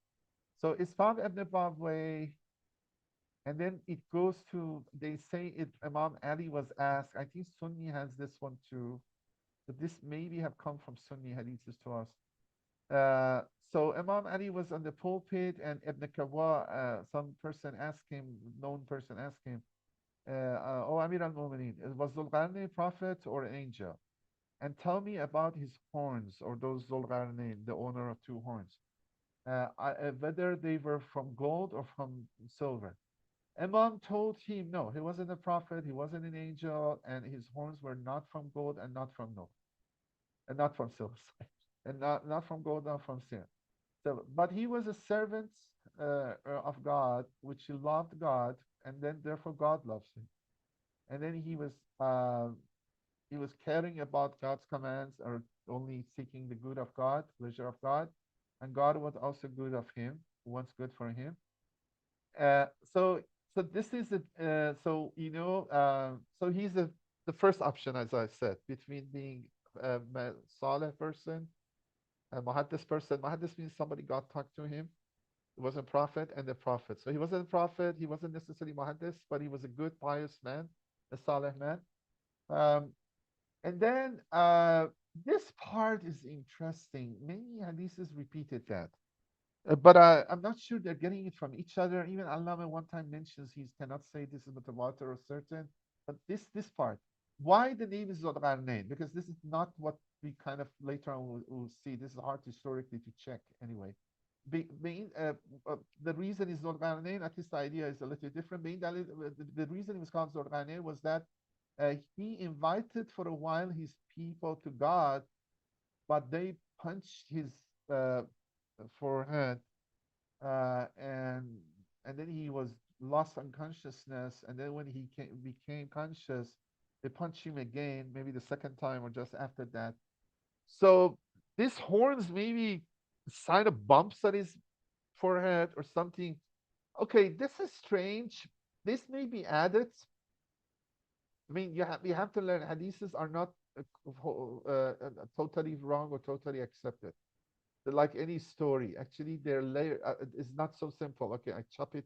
So it's found Ibn Babway, and then it goes to, they say it, Imam Ali was asked, I think Sunni has this one too, but this maybe have come from Sunni hadiths to us. Uh, so Imam Ali was on the pulpit, and Ibn Kawa, some person asked him, known person asked him, "Oh Amir al-Mu'mineen, was Dhul-Qarnayn a prophet or an angel? And tell me about his horns, or those Dhul-Qarnayn, the owner of two horns, whether they were from gold or from silver." Imam told him, no, he wasn't a prophet, he wasn't an angel, and his horns were not from gold and not from no, and not from silver, and not from gold, not from sin. So, but he was a servant of God, which he loved God, and then therefore God loves him. And then he was caring about God's commands, or only seeking the good of God, pleasure of God, and God was also good of him, wants good for him. Uh, so so this is so so he's the first option, as I said, between being a Saleh person, a Muhaddis person. Muhaddis means somebody God talked to him. He was a prophet and a prophet. So he wasn't a prophet, he wasn't necessarily Muhaddis, but he was a good, pious man, a Saleh man. Um, and then this part is interesting. Many hadiths repeated that. But I'm not sure they're getting it from each other. Even Allama one time mentions he cannot say this is mutawatir or certain. But this part, why the name is Al-Qarnayn? Because this is not what we kind of later on will see. This is hard historically to check anyway. The reason is Al-Qarnayn, at least the idea is a little different. The reason it was called Al-Qarnayn was that he invited for a while his people to God, but they punched his uh, forehead, and then he was lost unconsciousness, and then when he became conscious, they punched him again, maybe the second time or just after that. So these horns maybe sign of bumps on his forehead or something. Okay, this is strange. This may be added. I mean, you have to learn hadiths are not totally wrong or totally accepted. They're like any story. Actually, their layer is not so simple. Okay, I chop it,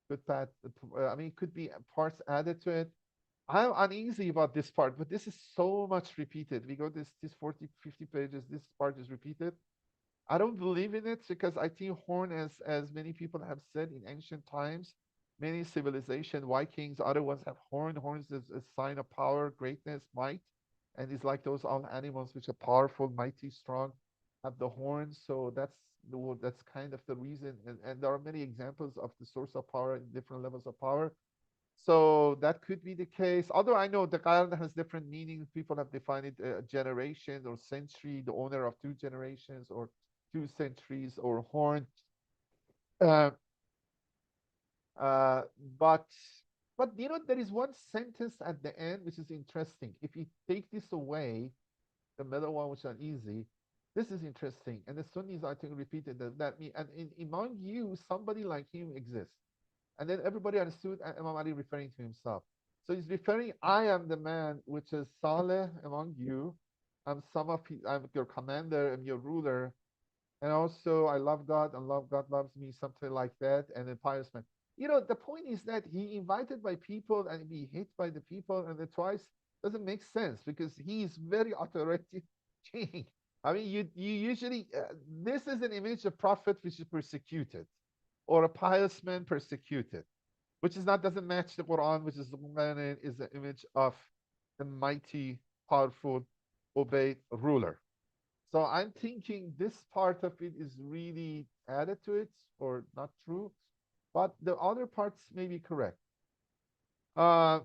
good, bad. I mean, it could be parts added to it. I'm uneasy about this part, but this is so much repeated. We go this 40, 50 pages. This part is repeated. I don't believe in it because I think horn, as many people have said in ancient times, many civilization, Vikings, other ones have horn. Horns is a sign of power, greatness, might, and it's like those all animals which are powerful, mighty, strong, have the horns. So that's kind of the reason, and there are many examples of the source of power and different levels of power. So that could be the case. Although I know the qarn has different meanings. People have defined it generation or century, the owner of two generations or two centuries, or horn. Uh, uh, but but there is one sentence at the end which is interesting. If you take this away, the middle one, which is uneasy, this is interesting. And the Sunnis, I think, repeated that me, and among you, somebody like him exists. And then everybody understood Imam Ali referring to himself. So he's referring, I am the man which is Saleh among you. I'm your commander, I'm your ruler. And also I love God and God loves me, something like that, and a pious man. The point is that he invited by people and be hit by the people, and the twice doesn't make sense because he is very authoritative king. I mean, you usually this is an image of prophet which is persecuted, or a pious man persecuted, which is not doesn't match the Quran, which is the image of the mighty, powerful, obeyed ruler. So I'm thinking this part of it is really added to it or not true, but the other parts may be correct. Uh,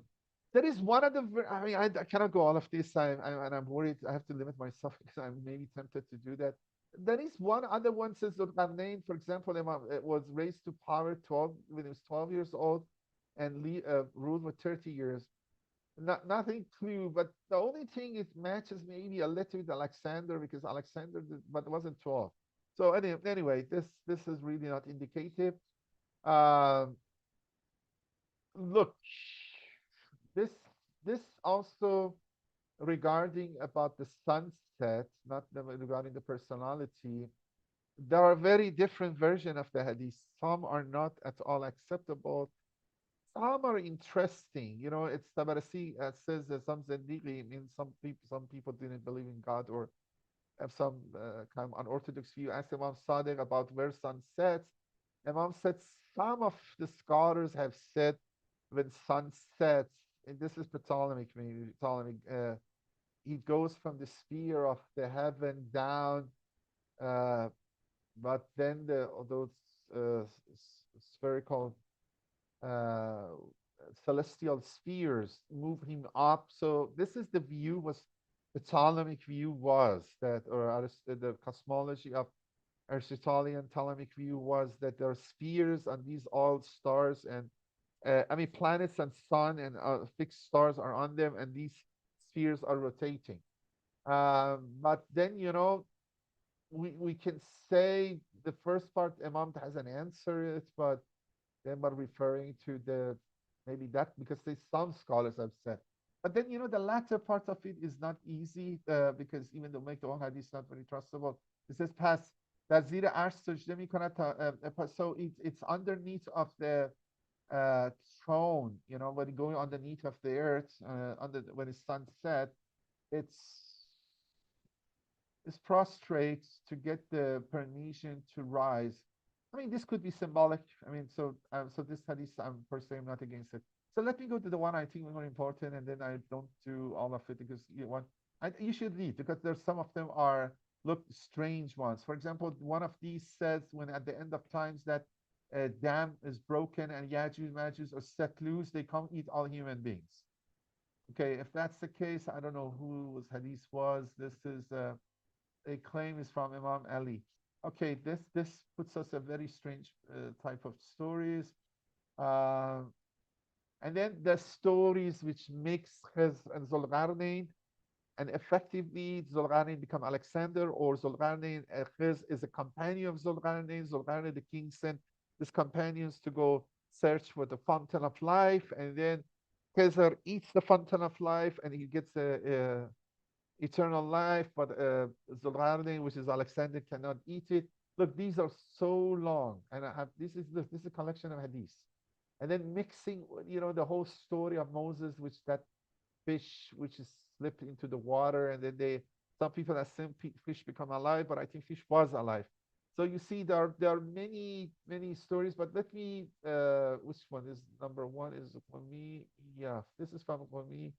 there is one other, I mean, I cannot go all of this, and I'm worried I have to limit myself because I'm maybe tempted to do that. There is one other one says Dhul-Qarnayn, for example, was raised to power 12 when he was 12 years old and ruled for 30 years. Nothing clue, but the only thing it matches maybe a little with Alexander because Alexander but it wasn't 12. So anyway, this is really not indicative. Um, Look, this this also regarding about the sunset, not regarding the personality, there are very different versions of the hadith. Some are not at all acceptable. Some are interesting. You know, it's Tabarasi says that some Zendigi means some people didn't believe in God or have some kind of unorthodox view. Asked Imam Sadiq about where sun sets. Imam said some of the scholars have said when sun sets, and this is Ptolemaic, maybe Ptolemaic, he goes from the sphere of the heaven down, uh, but then those spherical uh, celestial spheres move him up. So this is the view was the Ptolemaic view was that, or the cosmology of Aristotelian Ptolemaic view was that there are spheres on these all stars and I mean planets and sun and fixed stars are on them and these spheres are rotating. But then we can say the first part Imam hasn't answered it, but then we're referring to the maybe that because there's some scholars have said. But then the latter part of it is not easy because even though make the one hadith not very trustable. It says pass that zira arsh sajda mikonad so it's underneath of the throne, when going underneath of the earth when it's sunset, it's prostrate to get the permission to rise. I mean, this could be symbolic. I mean, so this hadith, I'm personally not against it. So let me go to the one I think is more important, and then I don't do all of it because you should read because there's some of them are look strange ones. For example, one of these says when at the end of times that a dam is broken and Yajuj Majuj are set loose, they come eat all human beings. Okay, if that's the case, I don't know whose hadith was. This is a claim is from Imam Ali. Okay, this puts us a very strange type of stories. Uh, and then the stories which mix Khiz and Zulqarnain, and effectively Zulqarnain become Alexander, or Zulqarnain Khiz is a companion of Zulqarnain. Zulqarnain, the king, sent his companions to go search for the fountain of life, and then Khizr eats the fountain of life, and he gets a eternal life, but Zulqarnain, which is Alexander, cannot eat it. Look, these are so long, and I have this is a collection of hadiths, and then mixing, the whole story of Moses, which that fish which is slipped into the water, and then some people assume fish become alive, but I think fish was alive. So you see, there are many stories, but let me which one is number one is for me? Yeah, this is from me.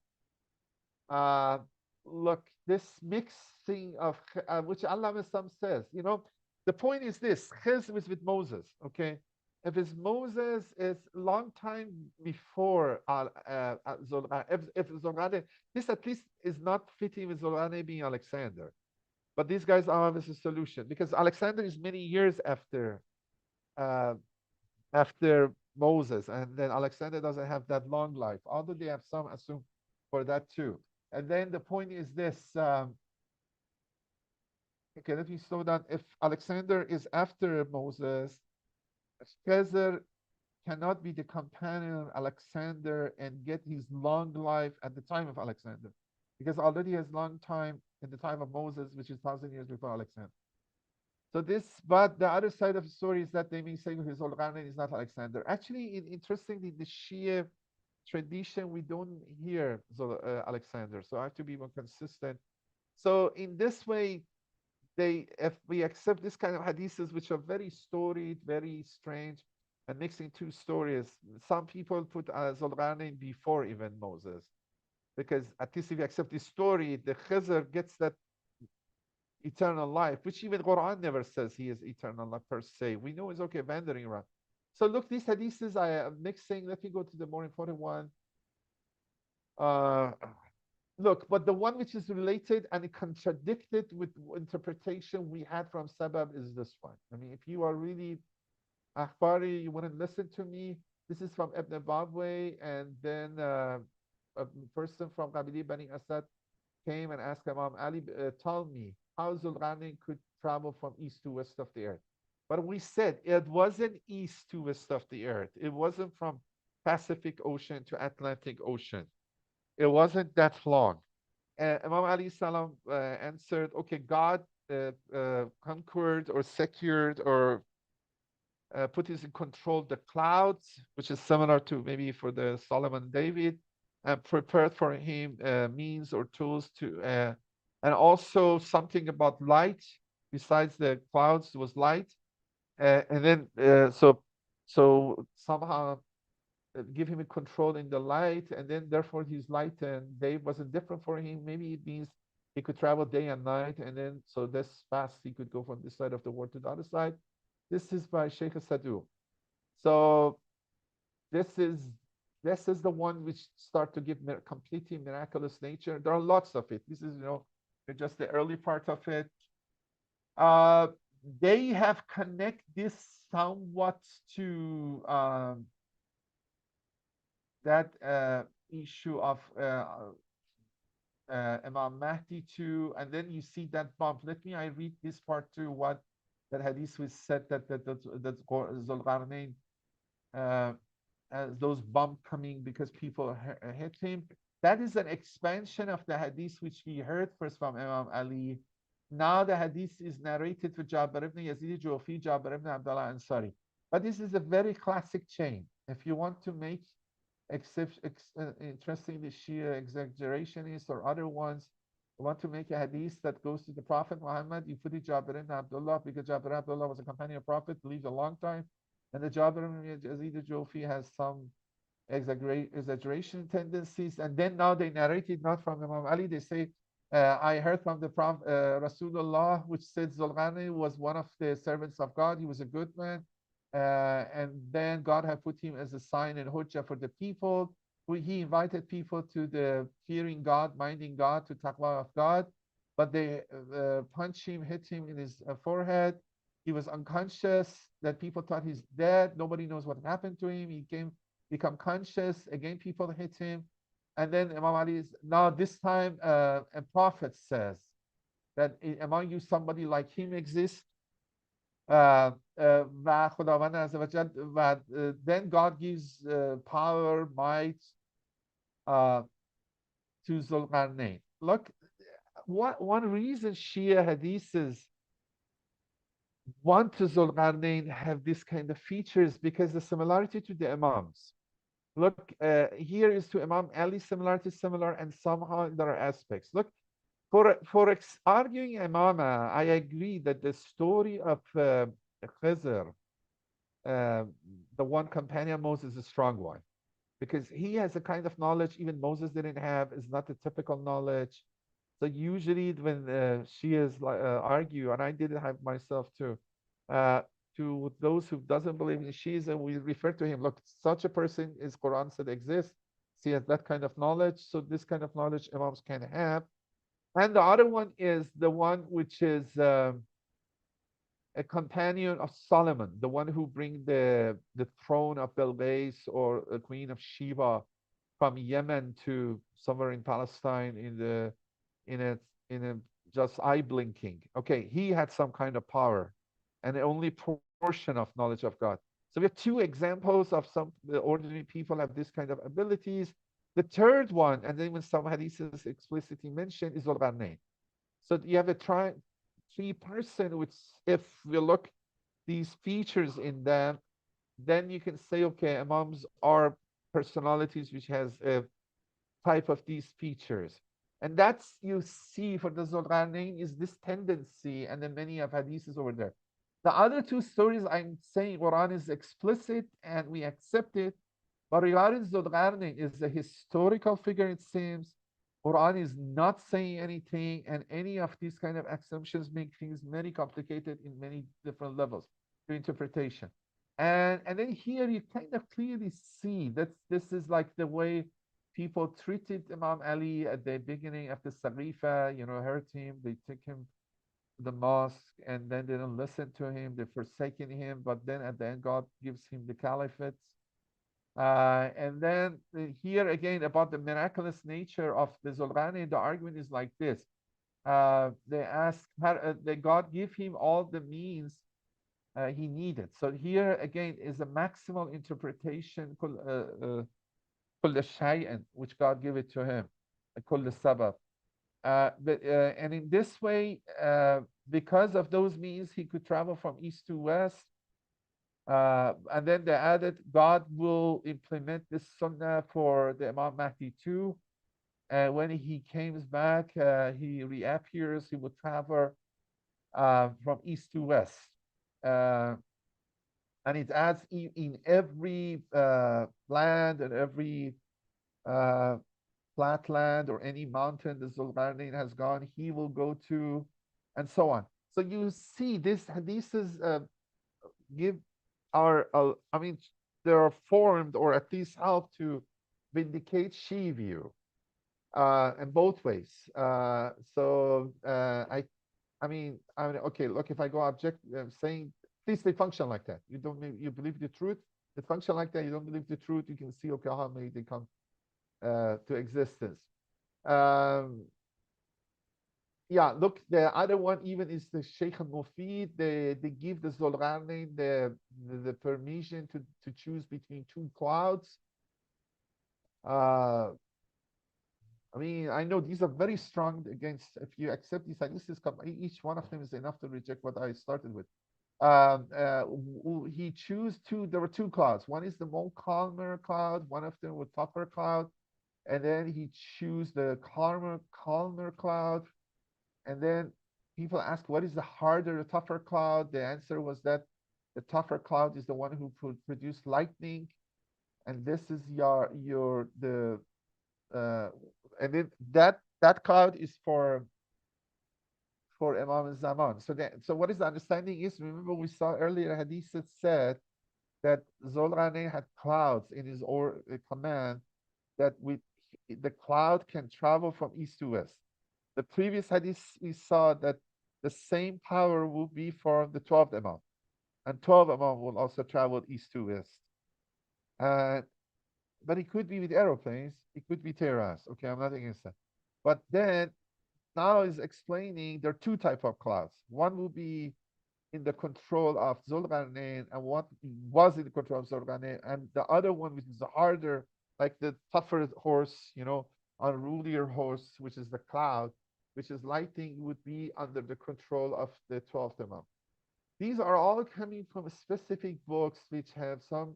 Uh, look, this mixing of which Allah some says, the point is this: Khiz was with Moses, okay? If it's Moses, it's long time before Zulqarnain. If Zulqarnain, this at least is not fitting with Zulqarnain being Alexander. But these guys have a solution because Alexander is many years uh, after Moses, and then Alexander doesn't have that long life, although they have some assume for that too. And then the point is this. Okay, let me slow down. If Alexander is after Moses, Caesar cannot be the companion of Alexander and get his long life at the time of Alexander, because already has long time in the time of Moses, which is 1,000 years before Alexander. So but the other side of the story is that they may say his Zulqarnain is not Alexander. Actually, interestingly, the Shia tradition, we don't hear Alexander, so I have to be more consistent. So in this way, if we accept this kind of hadiths, which are very storied, very strange, and mixing two stories, some people put Zulqarnain before even Moses, because at least if you accept this story, the Khizr gets that eternal life, which even Quran never says he is eternal life per se. We know it's okay wandering around. So look, these hadiths I am mixing. Let me go to the more important one. Look, but the one which is related and contradicted with interpretation we had from Sabab is this one. I mean, if you are really Akhbari, you wouldn't listen to me. This is from Ibn Babway, and then a person from Qabili Bani Asad came and asked Imam Ali, tell me how Zulqarnain could travel from east to west of the earth. But we said it wasn't east to west of the earth. It wasn't from Pacific Ocean to Atlantic Ocean. It wasn't that long. Imam Ali salam answered, okay, God conquered or secured or put in control the clouds, which is similar to maybe for the Solomon David, and prepared for him means or tools to, and also something about light. Besides the clouds was light, and then so somehow give him a control in the light, and then therefore his light and day wasn't different for him. Maybe it means he could travel day and night, and then so this fast he could go from this side of the world to the other side. This is by Sheikh Sadu. So this is this is the one which start to give completely miraculous nature. There are lots of it. This is just the early part of it. They have connect this somewhat to that issue of Imam Mahdi too, and then you see that bump. I read this part too. What that hadith was said that Zul-Qarnayn those bump coming because people hit him. That is an expansion of the hadith which he heard first from Imam Ali. Now the hadith is narrated to Jabir ibn Yazid Jufi, Jabir ibn Abdullah Ansari. But this is a very classic chain. If you want to make interesting the Shia exaggerationists or other ones, you want to make a hadith that goes to the Prophet Muhammad, you put it Jabir ibn Abdullah because Jabir ibn Abdullah was a companion of Prophet, lived a long time. And the Jabir ibn Yazid Jofi has some exaggeration tendencies. And then now they narrate it not from Imam Ali. They say, I heard from the Prophet Rasulullah, which said Zul-Qarnayn was one of the servants of God. He was a good man. And then God had put him as a sign and hujjah for the people. He invited people to the fearing God, minding God, to taqwa of God. But they punched him, hit him in his forehead. He was unconscious, that people thought he's dead. Nobody knows what happened to him. He become conscious. Again, people hit him. And then Imam Ali is, now this time a prophet says that among you somebody like him exists. Then God gives power, might to Zul-Qarnayn. Look, one reason Shia hadiths want to Zul-Qarnayn have this kind of features because the similarity to the Imams. Look, here is to Imam Ali similarity similar, and somehow there are aspects. Look, for arguing Imama, I agree that the story of Khizr, the one companion Moses, is a strong one because he has a kind of knowledge even Moses didn't have. Is not the typical knowledge. So usually when Shias argue, and I did it myself too, to those who doesn't believe in Shias, and we refer to him, look, such a person is Quran said exists. He has that kind of knowledge. So this kind of knowledge Imams can have. And the other one is the one which is a companion of Solomon, the one who bring the throne of Belqis or a queen of Sheba from Yemen to somewhere in Palestine in a just eye blinking. Okay, he had some kind of power and only portion of knowledge of God. So we have two examples of some the ordinary people have this kind of abilities. The third one, and then when some hadiths explicitly mentioned, is Al-Qarnayn. So you have a three person, which if we look these features in them, then you can say, okay, Imams are personalities which has a type of these features. And that's you see for the Zul-Qarnayn is this tendency, and then many of hadiths over there. The other two stories I'm saying Quran is explicit and we accept it, but regarding Zul-Qarnayn is a historical figure, it seems. Quran is not saying anything, and any of these kind of assumptions make things very complicated in many different levels to interpretation. And then here you kind of clearly see that this is like the way people treated Imam Ali at the beginning of the Sarifa, hurt him, they took him to the mosque, and then they don't listen to him, they forsaken him, but then at the end God gives him the caliphate. And then here again about the miraculous nature of the Zul-Qarnayn, the argument is like this. They ask, did God give him all the means he needed? So here again is a maximal interpretation, كل شيء, which God gave it to him, كل سبب. And in this way, because of those means, he could travel from east to west. And then they added, God will implement this sunnah for the Imam Mahdi too. And when he comes back, he reappears, he will travel from east to west. Uh, and it adds in every land and every uh, flat land or any mountain the Zulqarnain has gone, he will go to, and so on. So you see, this hadiths give our, I mean, they are formed or at least help to vindicate Shi'i view in both ways. I mean, okay, look, if I go object saying, please, they function like that. You don't, you believe the truth, they function like that. You don't believe the truth, you can see, okay, how may they come to existence. Um, yeah, look, the other one even is the Sheikh al-Mufid. They give the Zulqarnain the permission to choose between two clouds. I mean, I know these are very strong against, if you accept these hadiths, each one of them is enough to reject what I started with. He chose two, there were two clouds. One is the more calmer cloud, one of them was tougher cloud. And then he chose the calmer cloud. And then people ask, what is the harder, the tougher cloud? The answer was that the tougher cloud is the one who produce lightning. And this is and then that cloud is for Imam Zaman. So what is the understanding is, remember we saw earlier hadith that said that Zulqarnain had clouds in his command, that the cloud can travel from east to west. The previous hadith we saw that the same power will be for the 12th Imam, and 12 Imam will also travel east to west. But it could be with aeroplanes, it could be terrace. Okay, I'm not against that. But then now is explaining there are two type of clouds. One will be in the control of Zulqarnain, and what was in the control of Zulqarnain, and the other one, which is harder, like the tougher horse, unrulier horse, which is the cloud, which is lightning, would be under the control of the 12th Imam. These are all coming from specific books which have some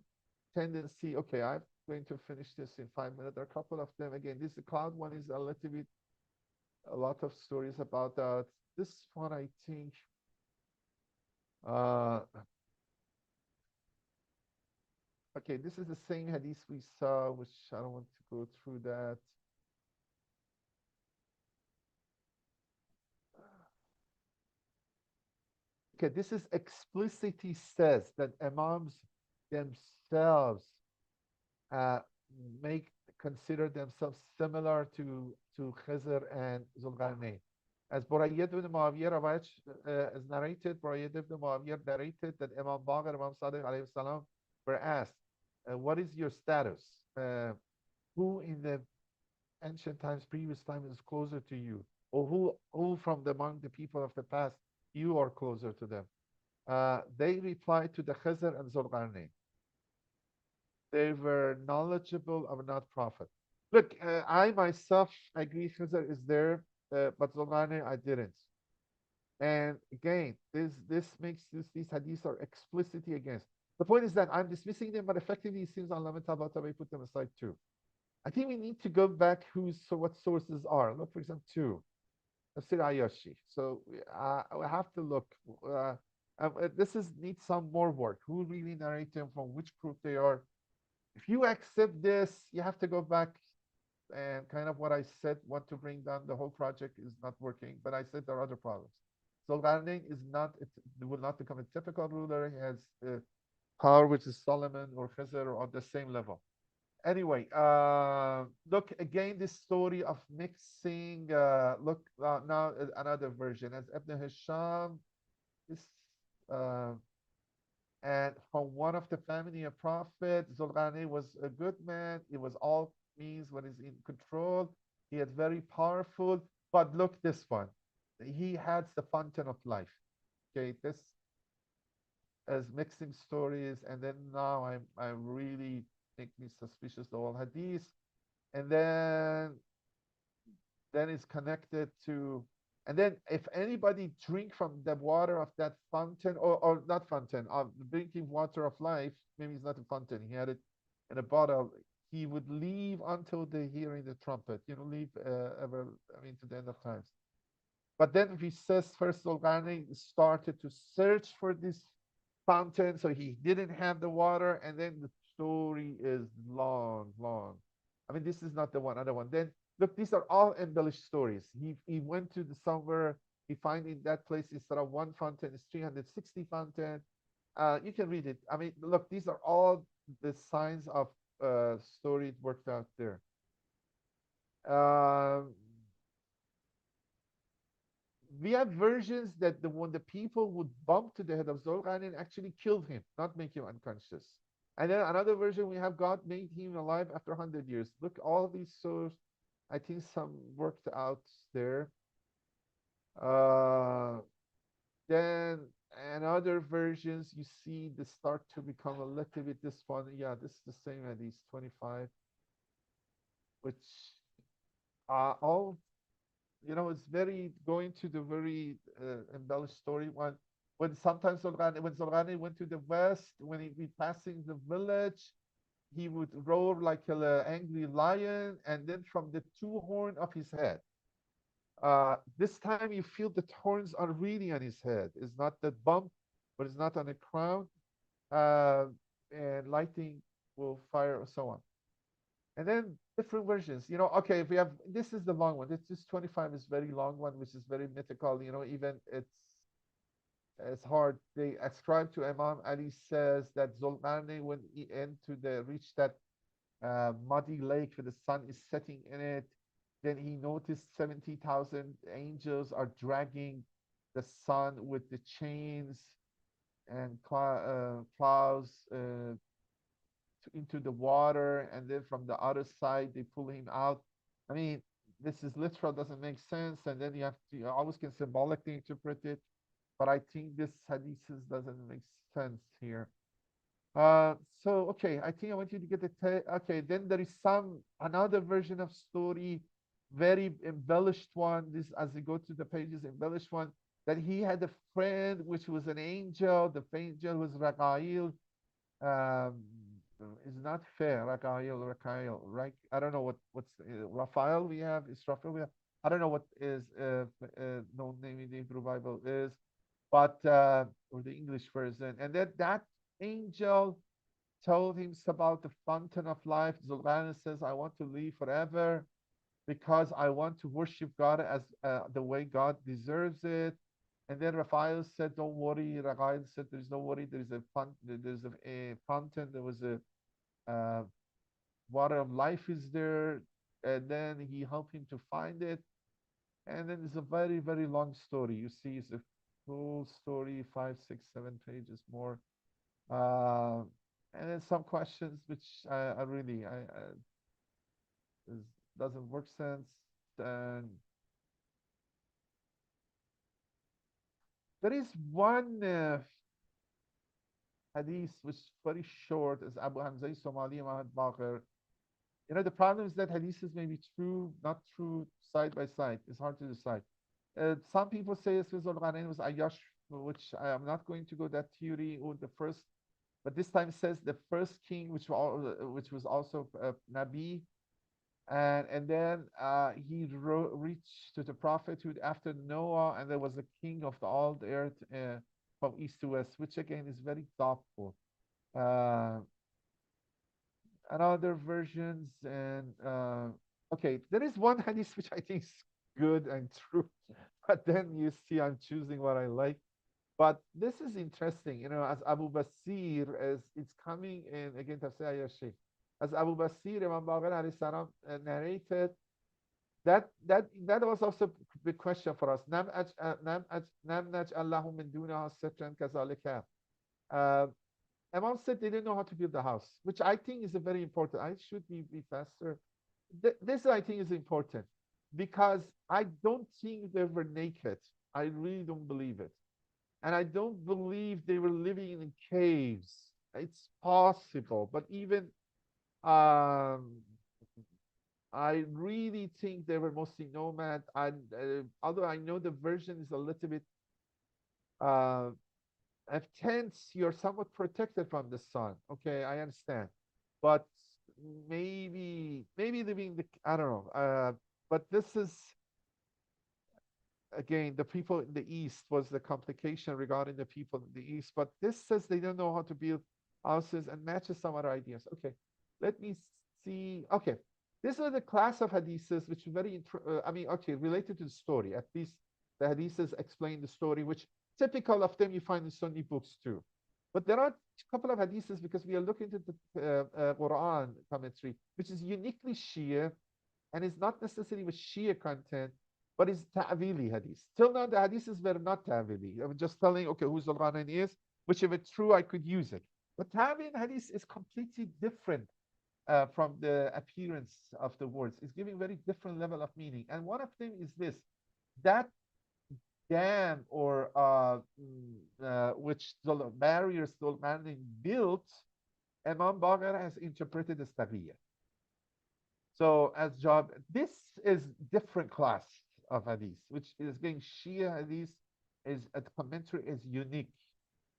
tendency. Okay, I'm going to finish this in 5 minutes. There are a couple of them. Again, the cloud one is a little bit, a lot of stories about that. This one, I think, okay, this is the same hadith we saw, which I don't want to go through that. Okay, this is explicitly says that imams themselves uh, consider themselves similar to Khizr and Zulqarnain. As Burayyid ibn Muawiyah is narrated, Burayyid ibn Muawiyah narrated that Imam Baqir and Imam Sadiq alayhi salam were asked, what is your status? Who in the ancient times, previous time, is closer to you? Or who from among the people of the past, you are closer to them? They replied to the Khizr and Zulqarnain. They were knowledgeable of not prophet. Look, I myself agree Khizr is there, but Zulqarnain I didn't. And again, this makes these hadiths are explicitly against. The point is that I'm dismissing them, but effectively it seems Allamah Tabatabai put them aside too. I think we need to go back what sources are. Look, for example, two. Tafsir Ayashi. So I have to look. This needs some more work. Who really narrate them, from which group they are? If you accept this, you have to go back and kind of what I said, what to bring down the whole project is not working. But I said there are other problems. So Qarnayn is not, it will not become a typical ruler. He has power which is Solomon or Khizr or on the same level. Anyway, look again, this story of mixing. Look now another version as Ibn Hisham is, and from one of the family of Prophet. Zulqarnain was a good man. It was all means when he's in control. He is very powerful. But look, this one, he has the fountain of life. Okay, this as mixing stories, and then now I'm really make me suspicious of all hadith. And then then it's connected to, and then if anybody drink from the water of that fountain, or not fountain, of drinking water of life, maybe it's not a fountain, he had it in a bottle, he would leave until they hearing the trumpet, leave ever, I mean, to the end of times. But then he says first al-Qarnayn started to search for this fountain, so he didn't have the water, and then the story is long, long. I mean, this is not the one, other one. Then look, these are all embellished stories. He went to the somewhere, he find in that place instead of one fountain, it's 360 fountain. You can read it. I mean, look, these are all the signs of story worked out there. We have versions that when the people would bump to the head of Zulqarnain actually killed him, not make him unconscious. And then another version we have God made him alive after 100 years. Look, all these sources, I think some worked out there. Then in other versions, you see the start to become a little bit this one. Yeah, this is the same as these 25, which are all, it's very going to the very embellished story. When sometimes when Zulqarnain went to the west, when he be passing the village, he would roar like an angry lion, and then from the two horns of his head. This time you feel the horns are really on his head. It's not the bump, but it's not on the crown. And lightning will fire or so on. And then different versions. Okay, if we have, this is the long one. This 25 is very long one, which is very mythical. Even it's hard. They ascribe to Imam Ali says that Zulqarnain, when he reached that muddy lake where the sun is setting in it, then he noticed 70,000 angels are dragging the sun with the chains and plows into the water, and then from the other side they pull him out. I mean, this is literal, doesn't make sense, and then you always can symbolically interpret it, but I think this hadith doesn't make sense here. So okay, I think I want you to get the okay. Then there is another version of story, very embellished one. This, as you go to the pages, embellished one, that he had a friend which was an angel. The angel was Raqail. Is not fair. Raqail, right? I don't know what's Raphael. We have is Raphael. I don't know what is known name in the Hebrew Bible is, but or the English version, and that angel told him about the fountain of life. Zulqarnain says, I want to live forever because I want to worship God as the way God deserves it. And then Raphael said, don't worry. Raphael said, there's no worry. There's a fountain. There was a water of life is there. And then he helped him to find it. And then it's a very, very long story. You see, it's a full story, 5, 6, 7 pages more. And then some questions which I really doesn't work sense. And there is one hadith which is very short, as Abu Hamza Somali Mahad Baqir. The problem is that hadiths may be true, not true, side by side. It's hard to decide. Some people say Zulqarnain was Ayyash, which I am not going to go that theory, or the first, but this time says the first king, which was also Nabi, and then he reached to the prophethood after Noah, and there was a king of all the earth from east to west, which again is very doubtful. And other versions, and okay, there is one hadith which I think is good and true, but then you see I'm choosing what I like. But this is interesting, as Abu Basir, as it's coming in again, Tafsir Ayashi, as Abu Basir, Imam Baqir alayhi salam narrated, that was also a big question for us. Nam naj Allahu min dunaha sitran kazalika. Imam said they didn't know how to build the house, which I think is a very important. I should be faster. This I think is important because I don't think they were naked. I really don't believe it. And I don't believe they were living in caves. It's possible, but even I really think they were mostly nomad. Although I know the version is a little bit uh, tense, you're somewhat protected from the sun. Okay, I understand, but maybe living the I don't know. But this is again, the people in the East was the complication regarding the people in the East. But this says they don't know how to build houses and matches some other ideas. Okay, let me see. Okay, this is the class of hadiths which is very, I mean, okay, related to the story. At least the hadiths explain the story, which typical of them you find in Sunni books too. But there are a couple of hadiths because we are looking at the Quran commentary, which is uniquely Shia and is not necessarily with Shia content, but it's ta'wili hadith. Till now, the hadiths were not ta'wili. I'm just telling, okay, who's al-Qarnayn is, which if it's true, I could use it. But ta'wil hadith is completely different from the appearance of the words. It's giving very different level of meaning. And one of them is this, that dam or which the barriers Sulaiman built, Imam Bagher has interpreted as taqiyya. So as job, this is different class of hadith, which is getting Shia hadith is a commentary is unique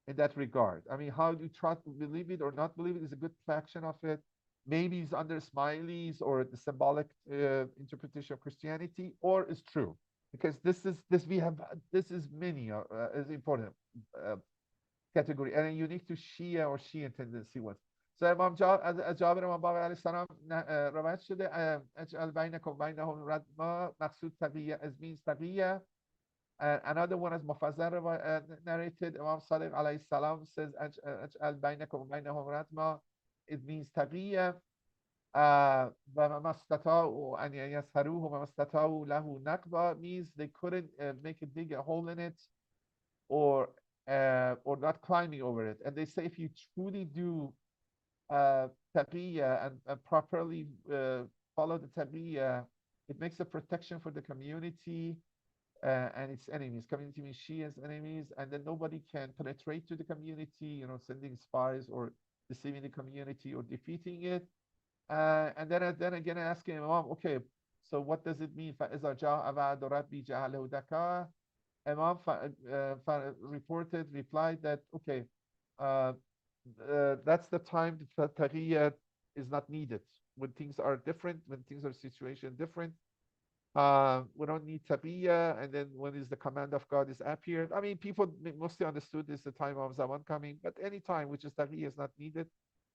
in that regard. I mean, how do you try to believe it or not believe it is a good fraction of it. Maybe it's under smileys or the symbolic interpretation of Christianity, or is true because this is many is important category and unique to Shia or Shian tendency ones. So از جابر امام باقر علیه السلام روایت شده اجعل بینکم بینهم ردما مقصود تقیه as means تقیه. Another one is مفضل narrated Imam Sadiq علیه السلام says اجعل بینکم بینهم ردما it means تقیه و ما استطاعوا أن يسهروه وما استطاعوا له نقبا means they couldn't make a dig a hole in it or not climbing over it. And they say if you truly do taqiyya and properly follow the taqiyya, it makes a protection for the community and its enemies. Community means Shia's enemies, and then nobody can penetrate to the community, you know, sending spies or deceiving the community or defeating it. And then again asking Imam, okay, so what does it mean? فَإِذَا جَاءَ وَعْدُ رَبِّي جَعَلَهُ دَكَّاءَ. Imam replied that, okay, that's the time the taqiyya is not needed. When things are different, when things are situation different, we don't need taqiyya. And then when is the command of God is appeared? I mean, people mostly understood this the time of Zaman coming, but any time which is taqiyya is not needed,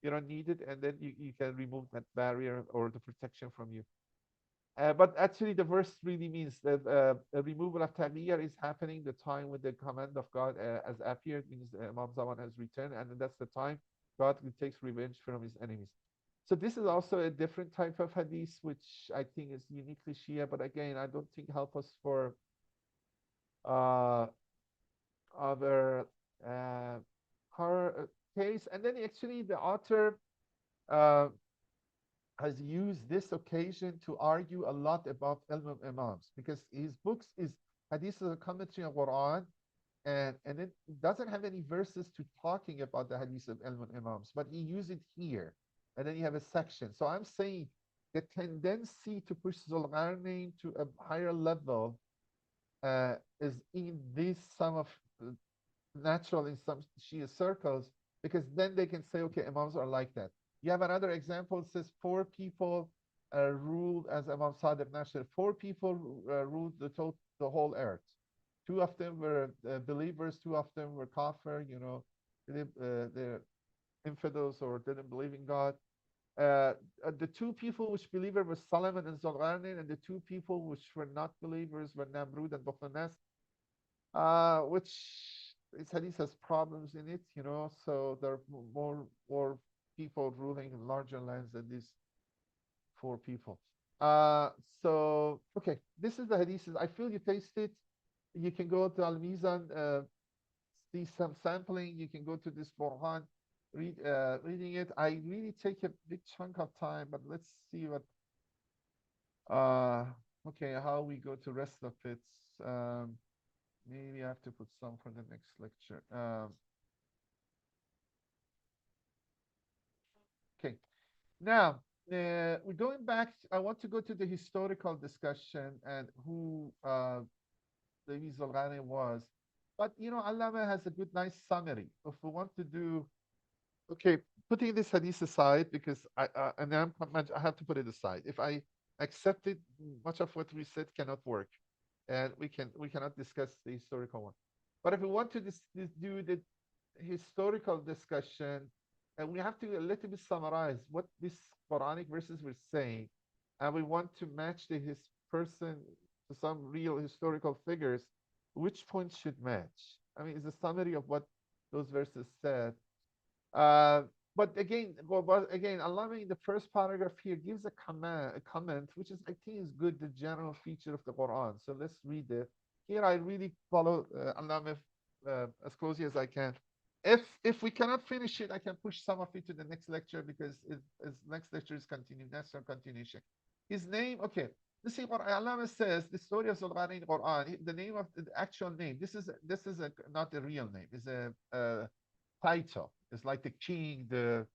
you don't need it, and then you can remove that barrier or the protection from you. But actually, the verse really means that the removal of taqiyya is happening the time when the command of God has appeared, means Imam Zaman has returned, and that's the time God takes revenge from his enemies. So this is also a different type of hadith, which I think is uniquely Shia, but again, I don't think help us for other case. And then actually the author has used this occasion to argue a lot about ilm of imams because his books is hadith is a commentary on Quran and it doesn't have any verses to talking about the hadith of ilm of imams, but he used it here and then you have a section. So I'm saying the tendency to push Zulqarnain to a higher level is in this some of natural in some Shia circles because then they can say, okay, imams are like that. You have another example. It says 4 people ruled as Imam Sadiq Nashr. 4 people ruled the whole earth. 2 of them were believers. 2 of them were kafir. You know, they're infidels or didn't believe in God. The 2 people which believers were Sulaiman and Zulqarnain, and the 2 people which were not believers were Namrud and Bukhtanas, which this hadith has problems in it, you know, so there are more people ruling in larger lands than these 4 people. So, okay, this is the hadith. I feel you taste it. You can go to Al-Mizan, see some sampling. You can go to this Burhan, reading it. I really take a big chunk of time, but let's see what, okay, how we go to rest of it. Maybe I have to put some for the next lecture. Okay, now we're going back. I want to go to the historical discussion and who the al-Qarnayn was. But Allama has a good, nice summary. If we want to do, okay, putting this hadith aside because I have to put it aside. If I accept it, much of what we said cannot work, and we cannot discuss the historical one. But if we want to do the historical discussion, and we have to a little bit summarize what these Quranic verses were saying, and we want to match his person to some real historical figures, which points should match? I mean, it's a summary of what those verses said. But again, Allah in the first paragraph here gives a comment, which is I think is good, the general feature of the Quran. So let's read it. Here I really follow Allah as closely as I can. If we cannot finish it, I can push some of it to the next lecture because next lecture is continuing. That's a continuation. His name, okay. This is what Allah says. The story of Sulaiman in Quran. The name of the actual name. This is not a real name. It's a title. It's like the king, the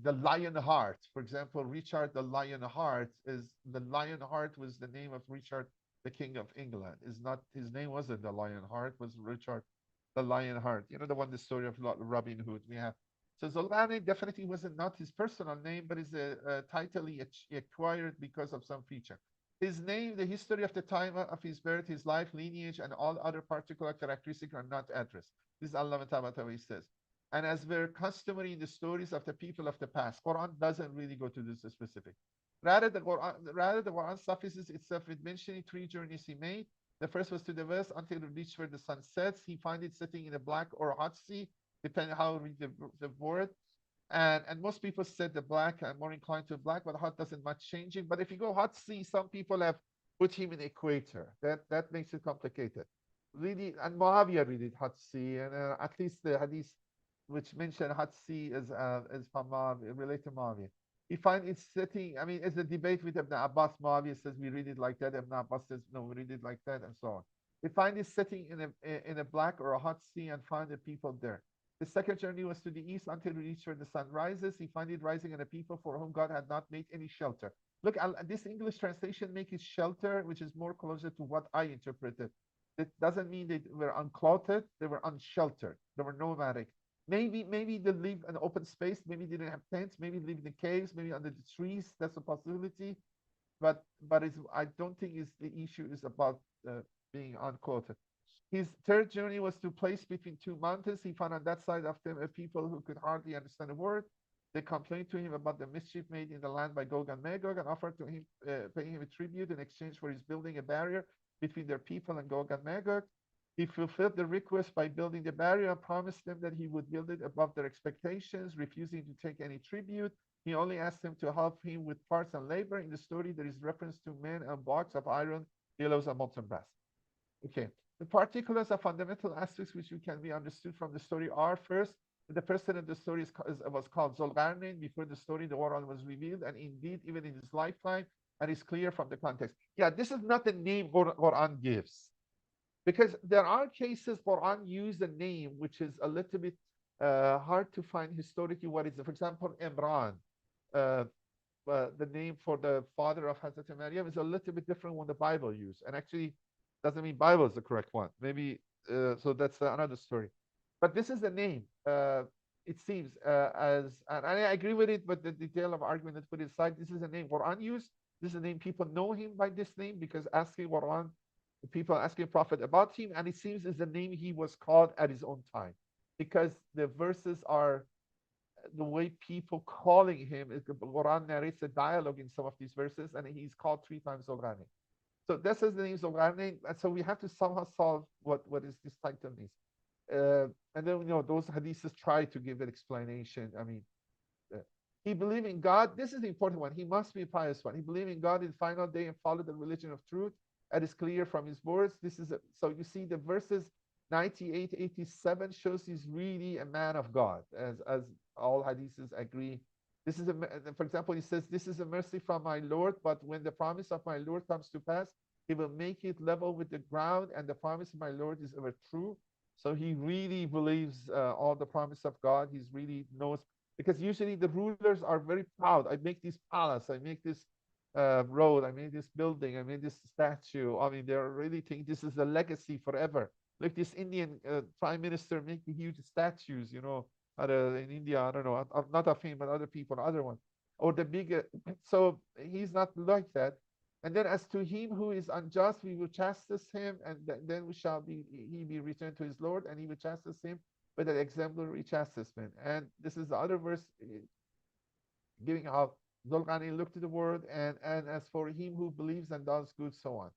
Lionheart. For example, Richard the Lionheart the Lionheart was the name of Richard, the King of England. Is not his name wasn't the Lionheart, was Richard the Lionheart. The one, the story of Robin Hood we have. So Zulqarnain definitely wasn't not his personal name, but is a title he acquired because of some feature. His name, the history of the time of his birth, his life, lineage, and all other particular characteristics are not addressed. This is Allamah Tabatabai says. And as were customary in the stories of the people of the past, Quran doesn't really go to this specific. Rather, the Quran suffices itself with mentioning 3 journeys he made. The first was to the west until it reached where the sun sets. He found it setting in a black or hot sea, depending how you read the word. And most people said the black, I'm more inclined to black, but hot doesn't much changing. But if you go hot sea, some people have put him in equator. That makes it complicated. Really, and Muawiyah read it hot sea, and at least the hadith which mention hot sea as from related to Muawiyah. You find it's setting, I mean, it's a debate with Ibn Abbas. Muawiyah says we read it like that. Ibn Abbas says no, we read it like that, and so on. We find it setting in a black or a hot sea and find the people there. The second journey was to the east until we reached where the sun rises. He found it rising in a people for whom God had not made any shelter. Look, this English translation makes it shelter, which is more closer to what I interpreted. It doesn't mean they were unclothed, they were unsheltered, they were nomadic. Maybe they live in open space, maybe they didn't have tents, maybe live in the caves, maybe under the trees. That's a possibility. But I don't think the issue is about being unclothed. His third journey was to place between 2 mountains. He found on that side of them a people who could hardly understand a word. They complained to him about the mischief made in the land by Gog and Magog and offered to him, paying him a tribute in exchange for his building a barrier between their people and Gog and Magog. He fulfilled the request by building the barrier and promised them that he would build it above their expectations, refusing to take any tribute. He only asked them to help him with parts and labor. In the story, there is reference to men and blocks of iron, billows, and molten brass. Okay. The particulars of fundamental aspects which can be understood from the story are first, the person in the story was called Zulqarnain before the story, the Quran was revealed, and indeed, even in his lifetime, and is clear from the context. Yeah, this is not the name Quran gives, because there are cases Quran use a name which is a little bit hard to find historically what is it. For example, Imran, the name for the father of Hazrat Maryam is a little bit different when the Bible used, and actually doesn't mean Bible is the correct one. Maybe so that's another story. But this is the name. It seems and I agree with it, but the detail of argument is put aside. This is a name Quran used. This is a name people know him by this name because asking Quran, people asking Prophet about him, and it seems is the name he was called at his own time, because the verses are the way people calling him. The Quran narrates a dialogue in some of these verses, and he's called 3 times Zulqarnain. So this is the name Zulqarnain, and so we have to somehow solve what is this title means. And then those hadiths try to give an explanation. I mean, he believed in God. This is the important one. He must be a pious one. He believed in God in the final day and followed the religion of truth. That is clear from his words. So you see the verses 98, 87 shows he's really a man of God, as all hadiths agree. This is for example, he says, "This is a mercy from my Lord, but when the promise of my Lord comes to pass, he will make it level with the ground, and the promise of my Lord is ever true." So he really believes all the promise of God. He really knows. because usually the rulers are very proud. I make this palace, I make this road, I made this building, I made this statue. I mean, they really think this is a legacy forever. Like this Indian prime minister making huge statues, in India. I don't know, not of him, but other people, other one, or the big. So he's not like that. And then as to him who is unjust, we will chastise him, and then we shall he be returned to his Lord, and he will chastise him with an exemplary chastisement. And this is the other verse giving how Dhu al-Qarnayn looked to the world, and as for him who believes and does good, so on.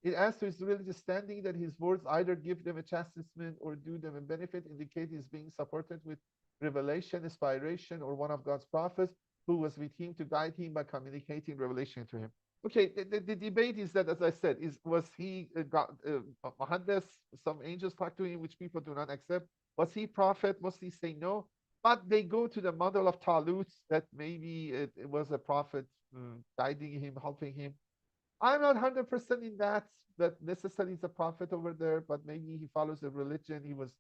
It adds to his religious standing that his words either give them a chastisement or do them a benefit, indicate he is being supported with revelation, inspiration, or one of God's prophets who was with him to guide him by communicating revelation to him. Okay, the debate is that, as I said, was he Muhammad, some angels talked to him, which people do not accept. Was he prophet? Must he say no? But they go to the model of Talut, that maybe it was a prophet guiding him, helping him. I'm not 100% in that necessarily is a prophet over there, but maybe he follows a religion. He was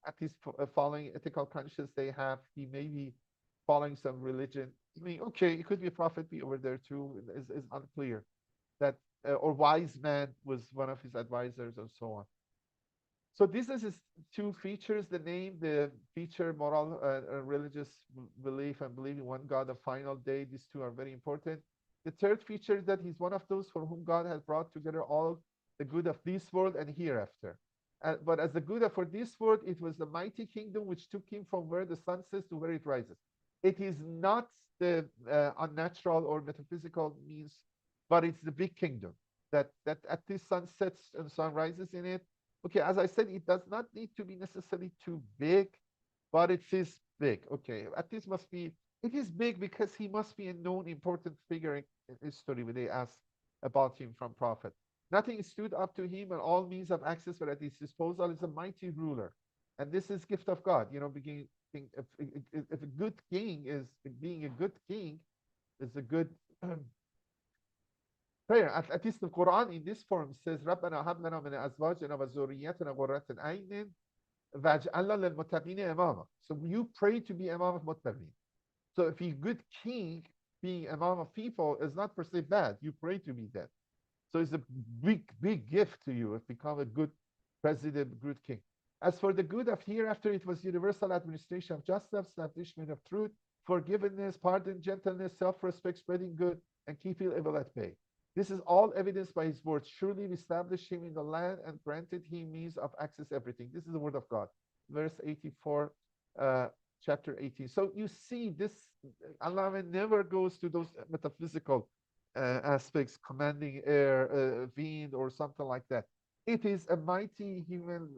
at least following ethical conscience they have. He may be following some religion. I mean, okay, it could be a prophet be over there too. Is unclear. That or wise man was one of his advisors and so on. So this is his two features: the name, the feature, moral, religious belief, and believing one God, the final day. These two are very important. The third feature is that he's one of those for whom God has brought together all the good of this world and hereafter. But as the good for this world, it was the mighty kingdom which took him from where the sun sets to where it rises. It is not the unnatural or metaphysical means, but it's the big kingdom that at this sun sets and sun rises in it. Okay, as I said, it does not need to be necessarily too big, but it is big. Okay, at least must be, it is big because he must be a known important figure in history when they ask about him from prophet. Nothing stood up to him, and all means of access were at his disposal. Is a mighty ruler, and this is gift of God. Beginning, if a good king is being a good king, is a good prayer. At least the Quran in this form says, "رَبَّنَا هَبْ لَنَا مِنْ أَزْوَاجِنَا وَذُرِّيَّتِنَا قُرَّةَ أَعْيُنٍ وَاجْعَلْنَا لِلْمُتَّقِينَ إِمَامًا." So you pray to be Imam of Muttaqin. So if you're good king, being Imam of people is not per se bad. You pray to be that. So it's a big, big gift to you if you become a good president, good king. As for the good of hereafter, it was universal administration of justice, establishment of truth, forgiveness, pardon, gentleness, self-respect, spreading good, and keeping evil at bay. This is all evidenced by his words. Surely we established him in the land and granted him means of access everything. This is the word of God. Verse 84, chapter 18. So you see this, Allah never goes to those metaphysical aspects, commanding air, wind, or something like that. It is a mighty human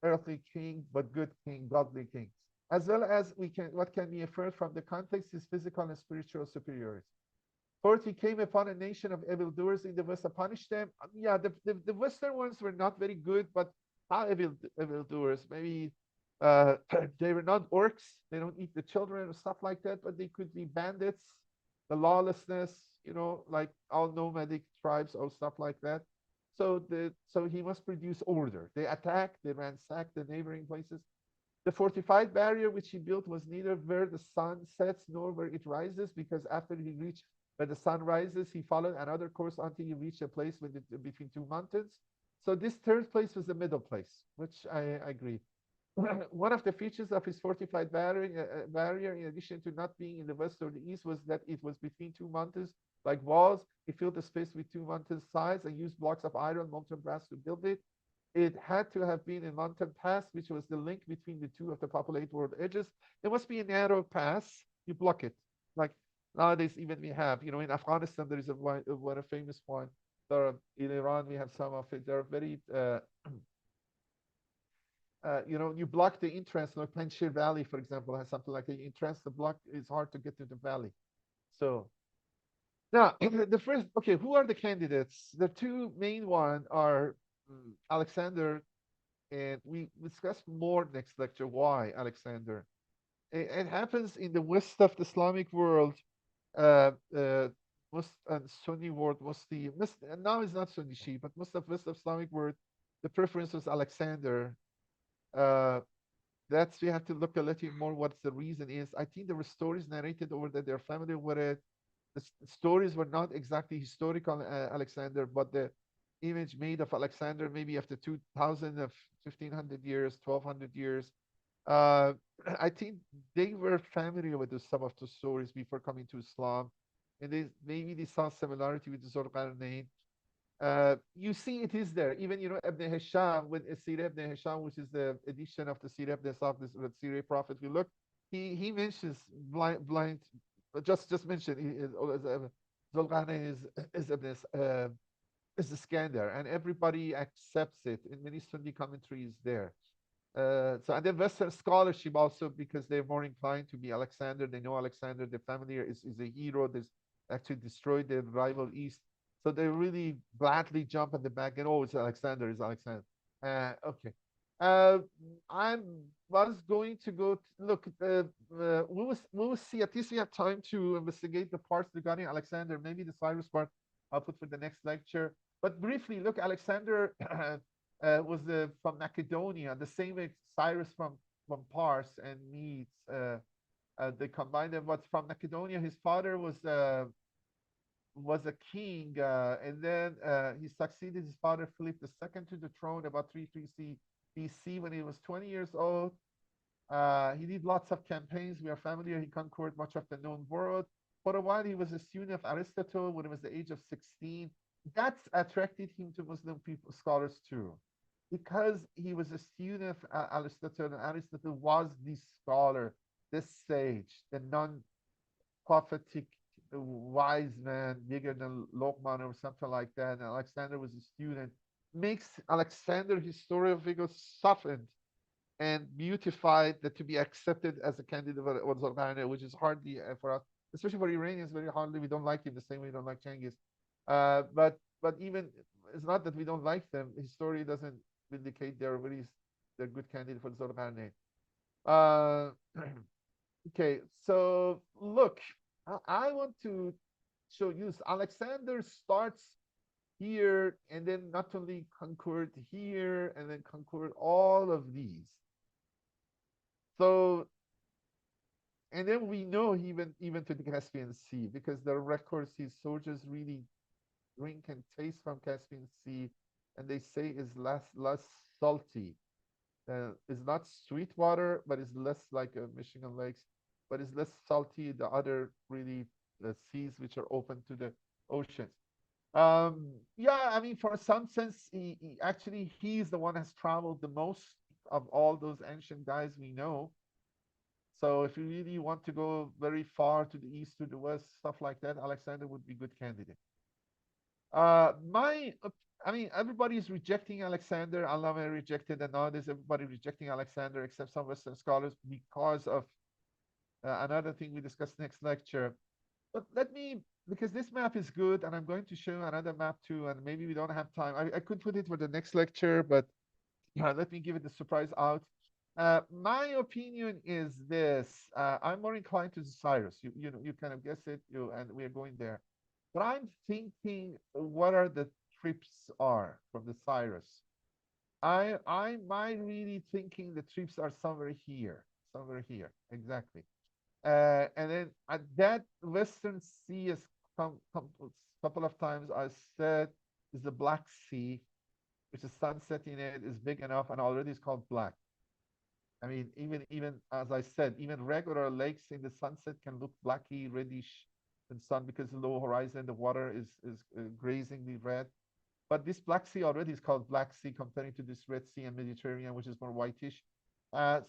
earthly king, but good king, godly king. As well as what can be inferred from the context is physical and spiritual superiority. Fourth, he came upon a nation of evildoers in the west to punish them. Yeah, the Western ones were not very good, but how evildoers? Maybe they were not orcs. They don't eat the children or stuff like that, but they could be bandits, the lawlessness, like all nomadic tribes or stuff like that. So he must produce order. They attacked, they ransacked the neighboring places. The fortified barrier which he built was neither where the sun sets nor where it rises, because after he reached where the sun rises, he followed another course until he reached a place between two mountains. So this third place was the middle place, which I agree. One of the features of his fortified barrier, in addition to not being in the west or the east, was that it was between two mountains, like walls. He filled the space with two mountain sides and used blocks of iron, molten brass to build it. It had to have been a mountain pass, which was the link between the two of the populated world edges. There must be a narrow pass. You block it. Like nowadays, even we have, in Afghanistan, there is a famous one. In Iran, we have some of it. They're very, you block the entrance. Like Panjshir Valley, for example, has something like the entrance. The block is hard to get to the valley. So now, the first, okay, who are the candidates? The two main ones are Alexander, and we discuss more next lecture why Alexander. It happens in the west of the Islamic world, most Sunni world, mostly, now it's not Sunni Shi'i, but most of west of Islamic world, the preference was Alexander. That's we have to look a little more what the reason is. I think there were stories narrated over that they're familiar with it. The stories were not exactly historical Alexander, but the image made of Alexander maybe after 2000 of 1500 years, 1200 years. Uh, I think they were familiar with some of the stories before coming to Islam, and they saw similarity with the Zul al-Qarnayn. You see it is there. Even, Ibn Hisham with Sirah Ibn Hisham, which is the edition of the Sirah Ibn Sa'd, this Sirah prophet. We look, he mentions blind, just mentioned Zulqarnain is Ibn is the scander, and everybody accepts it. In many Sunni commentaries there. So and then Western scholarship also, because they're more inclined to be Alexander. They know Alexander, their family is a hero. This actually destroyed their rival East. So they really gladly jump at the back and oh, it's Alexander, it's Alexander. Okay. Uh, I was going to go look. We will see. At least we have time to investigate the parts regarding Alexander. Maybe the Cyrus part I'll put for the next lecture. But briefly, look, Alexander was from Macedonia, the same way Cyrus from Pars and Medes. They combined them. But from Macedonia, his father was a king, and then he succeeded his father Philip II to the throne about 330 BC when he was 20 years old. He did lots of campaigns. We are familiar. He conquered much of the known world. For a while, he was a student of Aristotle when he was the age of 16. That's attracted him to Muslim people, scholars too, because he was a student of Aristotle, and Aristotle was the scholar, the sage, the non-prophetic wise man, bigger than Lokman or something like that. And Alexander was a student. Makes Alexander historical softened and beautified that to be accepted as a candidate for Zulqarnain, which is hardly for us, especially for Iranians, very hardly. We don't like him the same way we don't like Genghis. But even it's not that we don't like them. History doesn't indicate they're good candidate for Zulqarnain. Uh, okay, so look, I want to show you Alexander starts here and then not only conquered here and then conquered all of these. So, and then we know even to the Caspian Sea, because the records his soldiers really drink and taste from Caspian Sea, and they say is less salty. It's not sweet water, but it's less like Michigan lakes, but it's less salty. The other really the seas which are open to the oceans. Yeah, I mean, for some sense, he's the one has traveled the most of all those ancient guys we know. So if you really want to go very far to the east, to the west, stuff like that, Alexander would be a good candidate. I mean, everybody is rejecting Alexander. Allama rejected, and nowadays everybody rejecting Alexander except some Western scholars because of another thing we discussed next lecture. But because this map is good, and I'm going to show another map too, and maybe we don't have time. I could put it for the next lecture, but let me give it the surprise out. My opinion is this. I'm more inclined to Cyrus. You kind of guess it, and we're going there. But I'm thinking what are the trips are from the Cyrus. I'm really thinking the trips are somewhere here, exactly. And then at that Western Sea is a couple of times I said is the Black Sea, which the sunset in it is big enough and already is called black. I mean, even as I said, even regular lakes in the sunset can look blacky, reddish in sun because the low horizon, the water is grazingly red. But this Black Sea already is called Black Sea comparing to this Red Sea and Mediterranean, which is more whitish. And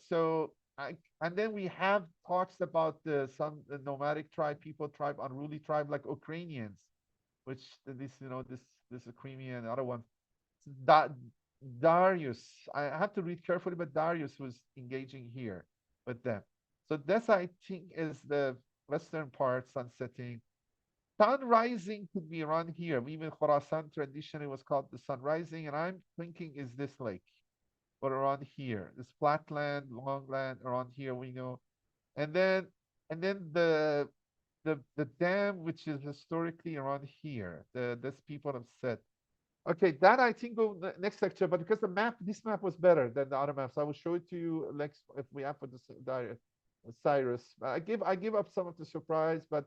then we have talks about some nomadic tribe, unruly tribe like Ukrainians, which this Ukrainian, other one, da Darius. I have to read carefully, but Darius was engaging here with them. So this, I think, is the western part, sunsetting. Sun rising could be around here. Even Khorasan traditionally was called the sun rising, and I'm thinking is this lake, but around here, this flatland, long land around here we know, and then the dam which is historically around here. This people have said Okay, that I think go next lecture, but because this map was better than the other maps, I will show it to you next if we have for the Cyrus. I give up some of the surprise, but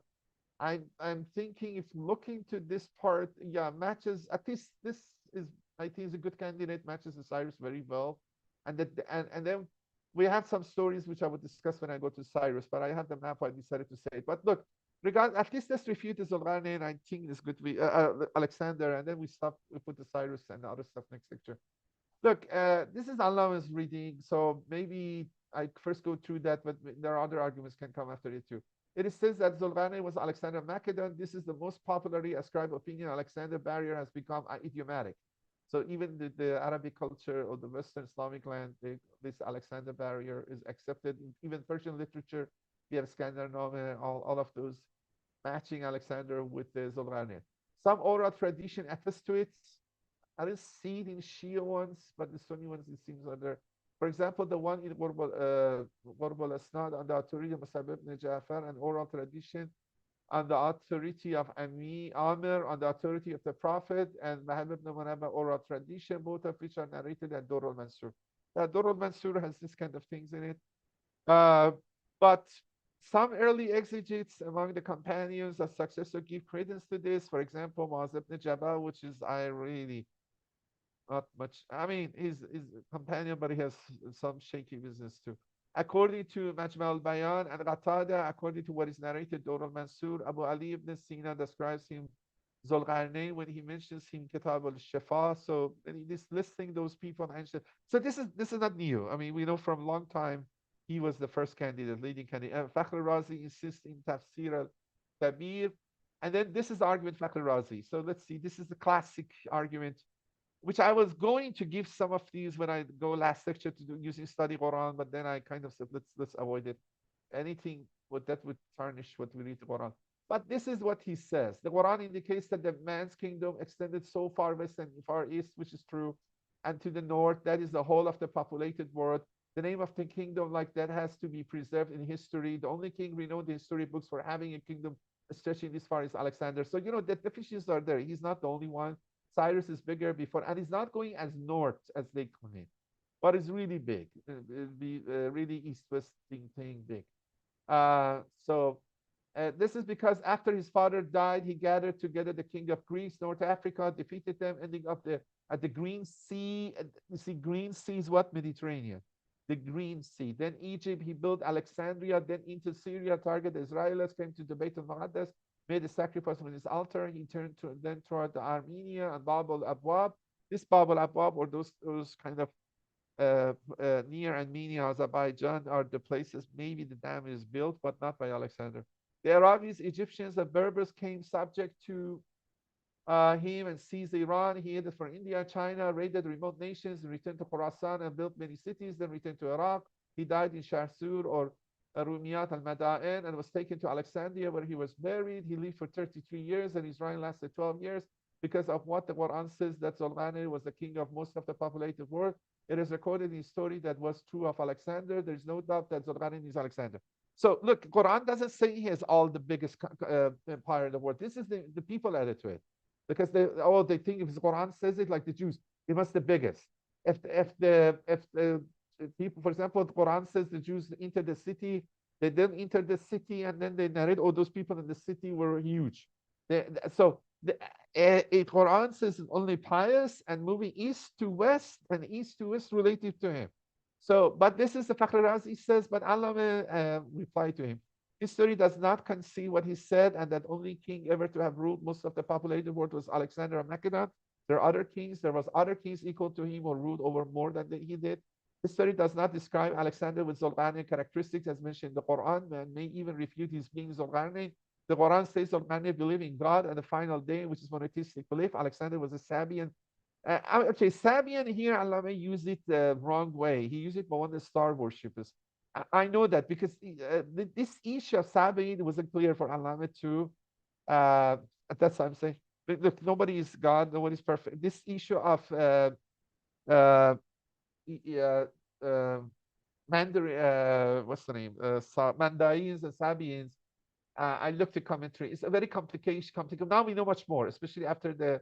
I'm thinking if looking to this part, yeah, matches at least this is I think is a good candidate, matches the Cyrus very well, and then we have some stories which I would discuss when I go to Cyrus, but I have the map. I decided to say it. But look, at least let's refute the al-Qarnayn. I think this good. Alexander, and then we stop. We put the Cyrus and the other stuff next lecture. Look, this is Allah's reading, so maybe I first go through that, but there are other arguments can come after it too. It says that Zulqarnain was Alexander of Macedon. This is the most popularly ascribed opinion. Alexander barrier has become idiomatic. So even the Arabic culture or the Western Islamic land, this Alexander barrier is accepted. Even Persian literature, we have Scandinavia, all of those matching Alexander with the Zulqarnain. Some oral tradition attests to it. I didn't see it in Shia ones, but the Sunni ones, it seems are there. For example, the one in Ghorbal Asnad on the authority of Musab ibn Ja'far, an oral tradition on the authority of Amir, on the authority of the Prophet, and Mahab ibn Manaba oral tradition, both of which are narrated at Dur al-Mansur. Dur al-Mansur has this kind of things in it. But some early exegetes among the companions of successor give credence to this. For example, Muaz ibn Jabal, which is I really not much. I mean, he's a companion, but he has some shaky business too. According to Majma al-Bayan and Qatada, according to what is narrated, Dur al-Mansur, Abu Ali ibn Sina describes him, Zulqarnain, when he mentions him, Kitab al-Shifa. So this listing those people mentioned. So this is not new. I mean, we know from a long time he was the first candidate, leading candidate. And Fakhr Razi insists in Tafsir al-Kabir. And then this is the argument Fakhr Razi. So let's see. This is the classic argument which I was going to give some of these when I go last lecture to do using study Quran, but then I kind of said let's avoid it. Anything that would tarnish what we read the Quran. But this is what he says. The Quran indicates that the man's kingdom extended so far west and far east, which is true, and to the north, that is the whole of the populated world. The name of the kingdom like that has to be preserved in history. The only king we know in the history books for having a kingdom stretching this far is Alexander. So the deficiencies are there. He's not the only one. Cyrus is bigger before, and he's not going as north as they claim, but it's really big. It'll be really east-west thing big. This is because after his father died, he gathered together the king of Greece, North Africa, defeated them, ending up at the Green Sea. You see, Green Sea is what? Mediterranean. The Green Sea. Then Egypt, he built Alexandria, then into Syria, targeted the Israelites, came to the Beit al-Maqdis, made a sacrifice on his altar. He turned toward the Armenia and Bab al-Abwab. This Bab al-Abwab, or those kind of near Armenia, Azerbaijan, are the places maybe the dam is built, but not by Alexander. The Arabis, Egyptians, and Berbers came subject to him and seized Iran. He headed for India, China, raided remote nations, returned to Khorasan and built many cities, then returned to Iraq. He died in Sharsur or Rumiyat al-Mada'in and was taken to Alexandria where he was buried. He lived for 33 years and his reign lasted 12 years because of what the Quran says that Zulqarnain was the king of most of the populated world. It is recorded in story that was true of Alexander. There's no doubt that Zulqarnain is Alexander. So look, Quran doesn't say he has all the biggest empire in the world. This is the people added to it because they think if the Quran says it like the Jews, it must be the biggest. If the people, for example, the Quran says the Jews entered the city, they didn't enter the city, and then they narrate all those people in the city were huge. The Quran says only pious and moving east to west and east to west relative to him. So, but this is the Fakhr Razi says, but Allah replied to him. History does not concede what he said, and that only king ever to have ruled most of the populated world was Alexander of Macedon. There are other kings. There was other kings equal to him or ruled over more than he did. History does not describe Alexander with Zulqarnain characteristics as mentioned in the Quran, and may even refute his being Zulqarnain. The Quran says Zulqarnain believed in God and the final day, which is monotheistic belief. Alexander was a Sabian. Okay, Sabian here, Allah may use it the wrong way. He used it for one of the star worshippers. I know that because this issue of Sabian wasn't clear for Allamah too. That's what I'm saying. But look, nobody is God, nobody is perfect. This issue of Mandarin, what's the name? Mandarins and Sabians. I looked at commentary. It's a very complicated. Now we know much more, especially after the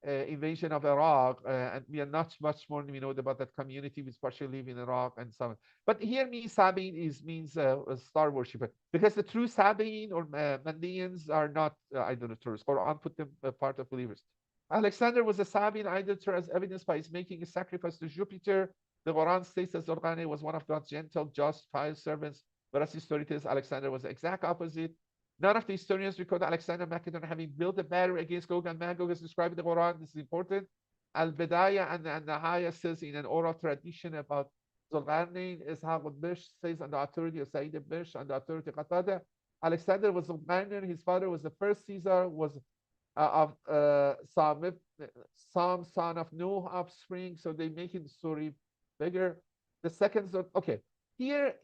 invasion of Iraq, and we are not much more we know about that community which partially live in Iraq and so on. But here means Sabi'in means a star worshipper, because the true Sabi'in or Mandeans are not idolaters. Quran put them part of believers. Alexander was a Sabi'in idolater, as evidenced by his making a sacrifice to Jupiter. The Quran states that Al-Qarnayn was one of God's gentle, just, pious servants, whereas history tells Alexander was the exact opposite. None of the historians record Alexander Macedon having built a battery against Gog and Magog as described in the Quran. This is important. Al-Bidayah and Nahaya says in an oral tradition about Zulqarnain, Ishaq al-Bish says on the authority of Syed al-Bish, on the authority of Qatada, Alexander was Zulqarnain. His father was the first Caesar, was of Sam, son of Nuh, offspring. So they make the story bigger. The second, okay, here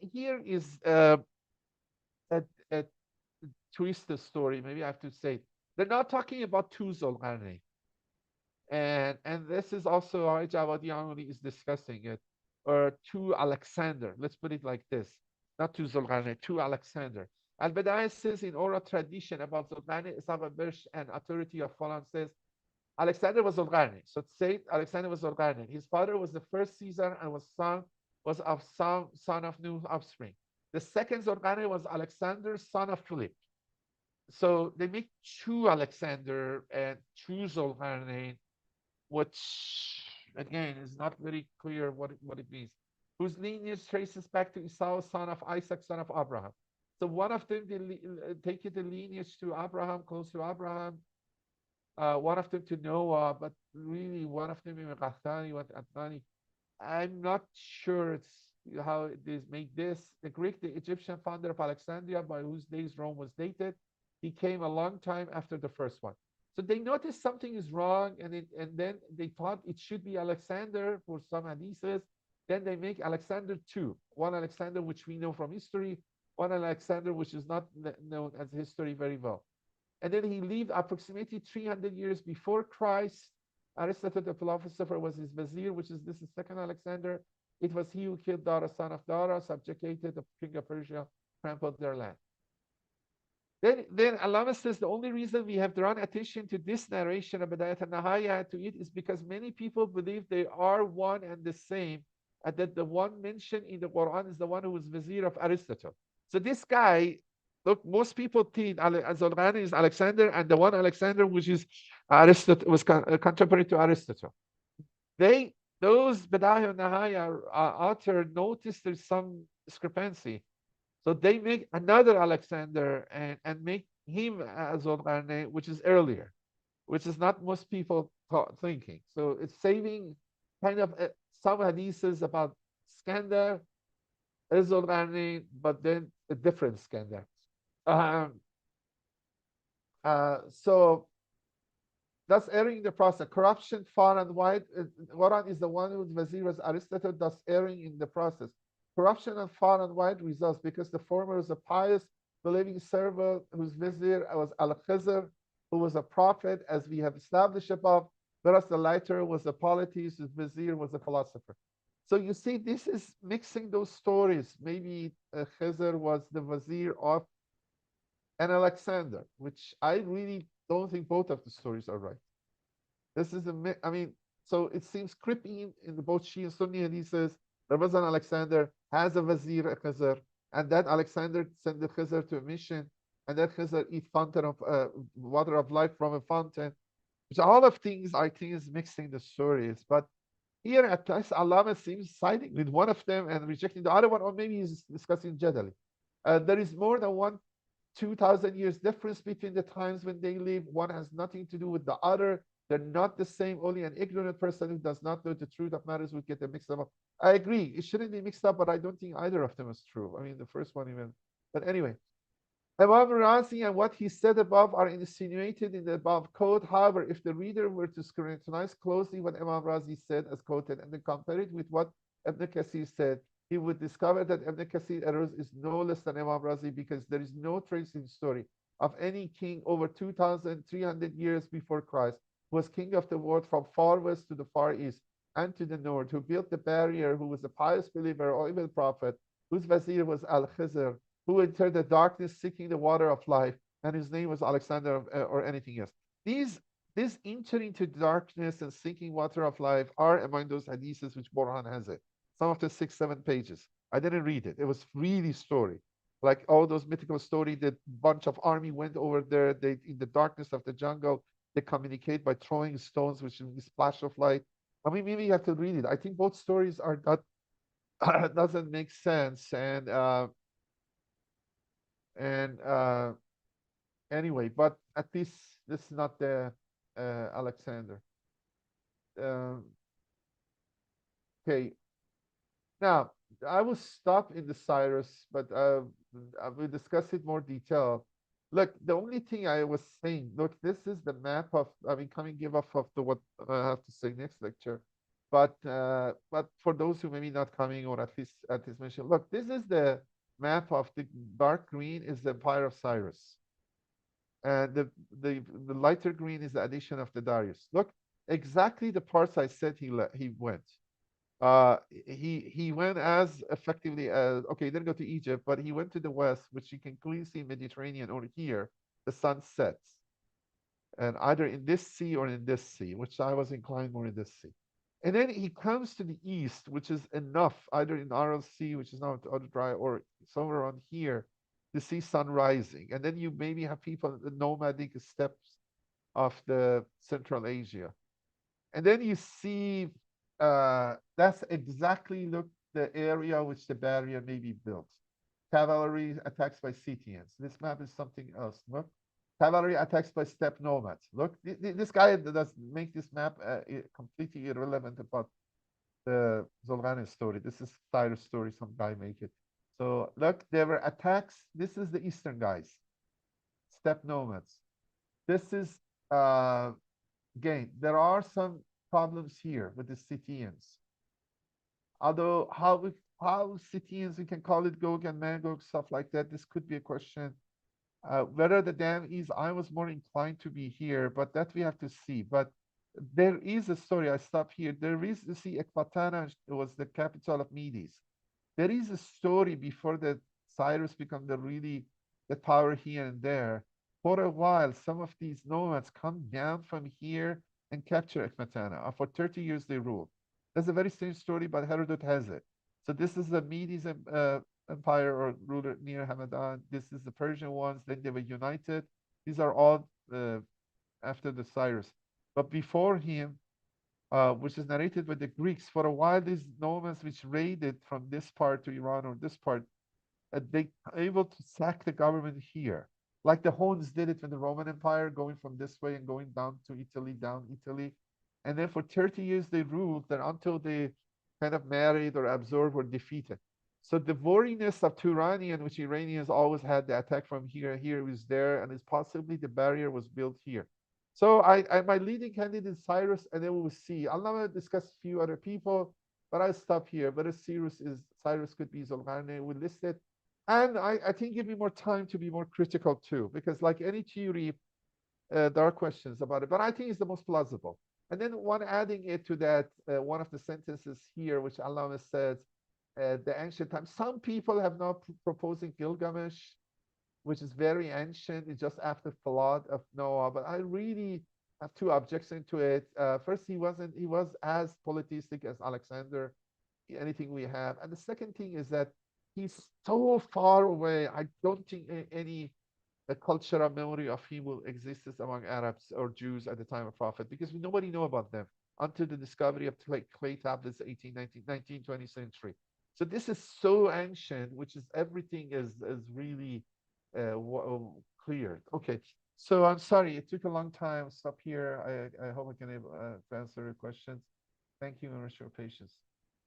is a twist the story. Maybe I have to say they're not talking about two Zulqarnain, and this is also how Jawadi is discussing it, or two Alexander. Let's put it like this: not two Zulqarnain, two Alexander. Al-Badai says in oral tradition about Zulqarnain, Ishaq al-Bish and authority of Fulan says Alexander was Zulqarnain. So say Alexander was Zulqarnain. His father was the first Caesar and was of son of Nuh offspring. The second Zulqarnain was Alexander, son of Philip. So they make two Alexander and two Zulqarnain, which again is not very clear what it means. Whose lineage traces back to Esau, son of Isaac, son of Abraham. So one of them, they take the lineage to Abraham, close to Abraham. One of them to Noah, but really one of them in Ghathani, one Adnani. I'm not sure it's how they make this. The Greek, the Egyptian founder of Alexandria, by whose days Rome was dated, he came a long time after the first one. So they noticed something is wrong, and then they thought it should be Alexander for some hadiths. Then they make Alexander two. One Alexander, which we know from history, one Alexander, which is not known as history very well. And then he lived approximately 300 years before Christ. Aristotle, the philosopher, was his vizier, this is second Alexander. It was he who killed Dara, son of Dara, subjugated the king of Persia, trampled their land. Then Allamah says the only reason we have drawn attention to this narration of Bidayat al-Nihaya to it is because many people believe they are one and the same, and that the one mentioned in the Quran is the one who was vizier of Aristotle. So this guy, look, most people think Zulqarnain is Alexander, and the one Alexander, which is Aristotle, was contemporary to Aristotle. Those Bidayah al-Nihaya author noticed there's some discrepancy. So they make another Alexander and make him as Zulqarnain, which is earlier, which is not most people thinking. So it's saving kind of some hadiths about Skandar, Zulqarnain, but then a different Skandar. So thus erring in the process. Corruption far and wide. Quran is the one whose vizier was Aristotle, thus erring in the process. Corruption and far and wide results because the former was a pious, believing servant whose vizier was Al-Khizr, who was a prophet, as we have established above, whereas the latter was a politis, whose vizier was a philosopher. So you see, this is mixing those stories. Maybe Khizr was the vizier of an Alexander, which I really don't think both of the stories are right. This is so it seems creeping in the both Shia and Sunni hadiths. There was an Alexander, has a vizier, a Khizr, and that Alexander sent the Khizr to a mission, and that Khizr eat fountain of water of life from a fountain. Which all of things, I think, is mixing the stories. But here at times, Allamah seems siding with one of them and rejecting the other one, or maybe he's discussing Jadali. There is more than 2,000 years difference between the times when they live. One has nothing to do with the other. They're not the same. Only an ignorant person who does not know the truth of matters would get them mixed up. I agree. It shouldn't be mixed up, but I don't think either of them is true. I mean, the first one even. But anyway, Imam Razi and what he said above are insinuated in the above quote. However, if the reader were to scrutinize closely what Imam Razi said as quoted and then compare it with what Ibn Kathir said, he would discover that Ibn Kathir errors is no less than Imam Razi because there is no trace in story of any king over 2,300 years before Christ who was king of the world from far west to the far east and to the north, who built the barrier, who was a pious believer or even prophet, whose vizier was Al-Khizr, who entered the darkness seeking the water of life, and his name was Alexander or anything else. These This entering into darkness and sinking water of life are among those hadiths which Burhan has it. Some of the 6, 7 pages. I didn't read it. It was really story. Like all those mythical story, the bunch of army went over there. They in the darkness of the jungle, they communicate by throwing stones, which is a splash of light. I mean, maybe you have to read it. I think both stories are not doesn't make sense. And anyway, but at least this is not the Alexander. Um, okay, now I will stop in the Cyrus, but I will discuss it more detail. Look, the only thing I was saying, look, this is the map of, I mean, coming give off of the what I have to say next lecture. But for those who maybe not coming or at least mention, look, this is the map of the dark green is the Empire of Cyrus. And the lighter green is the addition of the Darius. Look, exactly the parts I said he went. He went as effectively as okay, he didn't go to Egypt, but he went to the west, which you can clearly see Mediterranean over here. The sun sets, and either in this sea or in this sea, which I was inclined more in this sea. And then he comes to the east, which is enough, either in Aral Sea, which is now other dry, or somewhere around here, to see sun rising. And then you maybe have people in the nomadic steppes of the Central Asia. And then you see that's exactly look the area which the barrier may be built. Cavalry attacks by Scythians. This map is something else. Look, cavalry attacks by steppe nomads. Look, this guy does make this map completely irrelevant about the Zul'Qarnayn story. This is Cyrus story. Some guy make it. So look, there were attacks. This is the eastern guys, steppe nomads. This is again, there are some problems here with the Scythians. Although how Scythians we can call it Gog and Magog, stuff like that, this could be a question. Whether the dam is, I was more inclined to be here, but that we have to see. But there is a story. I stop here. There is, you see, Ecbatana was the capital of Medes. There is a story before that Cyrus become the power here and there. For a while, some of these nomads come down from here and capture Ecbatana. For 30 years they rule. That's a very strange story, but Herodot has it. So this is the Medes empire or ruler near Hamadan. This is the Persian ones. Then they were united. These are all after the Cyrus. But before him, which is narrated by the Greeks, for a while these nomads which raided from this part to Iran or this part, they able to sack the government here. Like the Huns did it with the Roman Empire, going from this way and going down to Italy, down Italy. And then for 30 years they ruled there until they kind of married or absorbed or defeated. So the wariness of Turanian, which Iranians always had the attack from here was there, and it's possibly the barrier was built here. So my leading candidate is Cyrus, and then we will see. I'll now discuss a few other people, but I'll stop here. But Cyrus could be Zul'Qarnayn. We list it. And I think give me more time to be more critical too, because like any theory, there are questions about it, but I think it's the most plausible. And then one adding it to that, one of the sentences here, which Allamah says, the ancient times. Some people have now proposing Gilgamesh, which is very ancient. It's just after flood of Noah. But I really have two objections to it. First, he was as polytheistic as Alexander, anything we have. And the second thing is that he's so far away. I don't think any cultural memory of him will exist among Arabs or Jews at the time of Prophet, because nobody know about them until the discovery of clay tablets 18, 19, 20th century. So this is so ancient, which is everything is really clear. Okay, so I'm sorry it took a long time. Stop here. I hope I can able to answer your questions. Thank you very much for your patience.